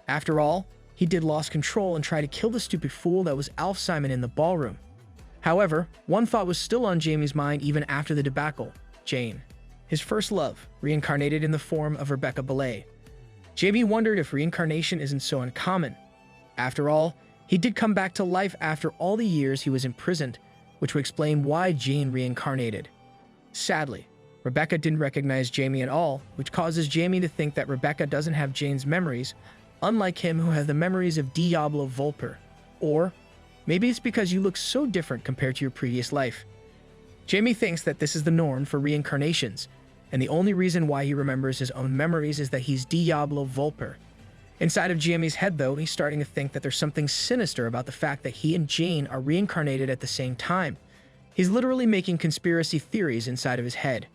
After all, he did lose control and try to kill the stupid fool that was Alf Simon in the ballroom. However, one thought was still on Jamie's mind even after the debacle: Jane, his first love, reincarnated in the form of Rebecca Belay. Jamie wondered if reincarnation isn't so uncommon. After all, He did come back to life after all the years he was imprisoned, which would explain why Jane reincarnated. Sadly, Rebecca didn't recognize Jamie at all, which causes Jamie to think that Rebecca doesn't have Jane's memories, unlike him who has the memories of Diablo Volper. Or maybe it's because you look so different compared to your previous life. Jamie thinks that this is the norm for reincarnations, and the only reason why he remembers his own memories is that he's Diablo Volper. Inside of Jamie's head, though, he's starting to think that there's something sinister about the fact that he and Jane are reincarnated at the same time. He's literally making conspiracy theories inside of his head.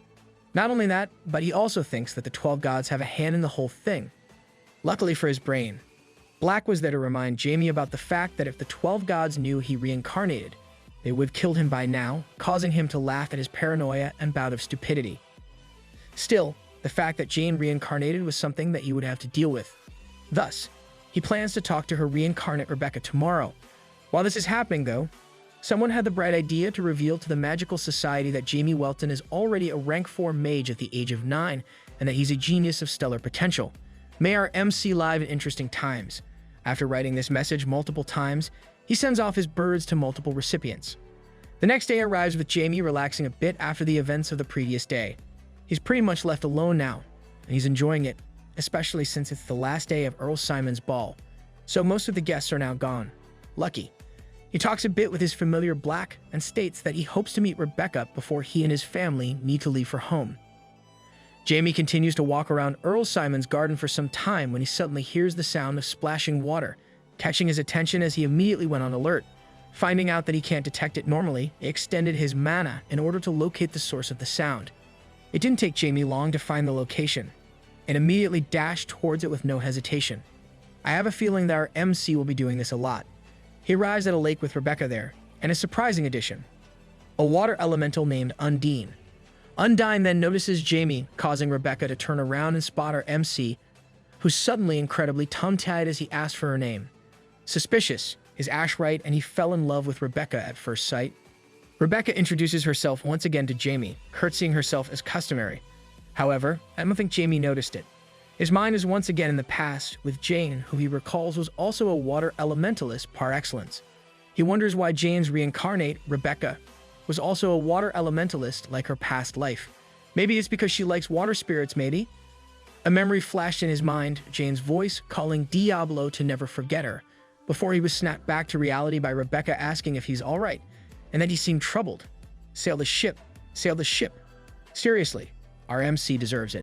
Not only that, but he also thinks that the 12 gods have a hand in the whole thing. Luckily for his brain, Black was there to remind Jamie about the fact that if the 12 gods knew he reincarnated, they would have killed him by now, causing him to laugh at his paranoia and bout of stupidity. Still, the fact that Jane reincarnated was something that he would have to deal with. Thus, he plans to talk to her reincarnate Rebecca tomorrow. While this is happening, though, someone had the bright idea to reveal to the magical society that Jamie Welton is already a rank 4 mage at the age of 9, and that he's a genius of stellar potential. May our MC live in interesting times. After writing this message multiple times, he sends off his birds to multiple recipients. The next day arrives with Jamie relaxing a bit after the events of the previous day. He's pretty much left alone now, and he's enjoying it, especially since it's the last day of Earl Simon's ball, so most of the guests are now gone. Lucky. He talks a bit with his familiar Black and states that he hopes to meet Rebecca before he and his family need to leave for home. Jamie continues to walk around Earl Simon's garden for some time when he suddenly hears the sound of splashing water, catching his attention as he immediately went on alert. Finding out that he can't detect it normally, he extended his mana in order to locate the source of the sound. It didn't take Jamie long to find the location, and immediately dashed towards it with no hesitation. I have a feeling that our MC will be doing this a lot. He arrives at a lake with Rebecca there, and a surprising addition, a water elemental named Undine. Undine then notices Jamie, causing Rebecca to turn around and spot our MC, who's suddenly incredibly tongue-tied as he asks for her name. Suspicious, is Ash right, and he fell in love with Rebecca at first sight? Rebecca introduces herself once again to Jamie, curtsying herself as customary. However, I don't think Jamie noticed it. His mind is once again in the past, with Jane, who he recalls was also a water elementalist par excellence. He wonders why Jane's reincarnate, Rebecca, was also a water elementalist like her past life. Maybe it's because she likes water spirits, maybe? A memory flashed in his mind, Jane's voice calling Diablo to never forget her, before he was snapped back to reality by Rebecca asking if he's alright, and that he seemed troubled. Sail the ship. Sail the ship. Seriously, our MC deserves it.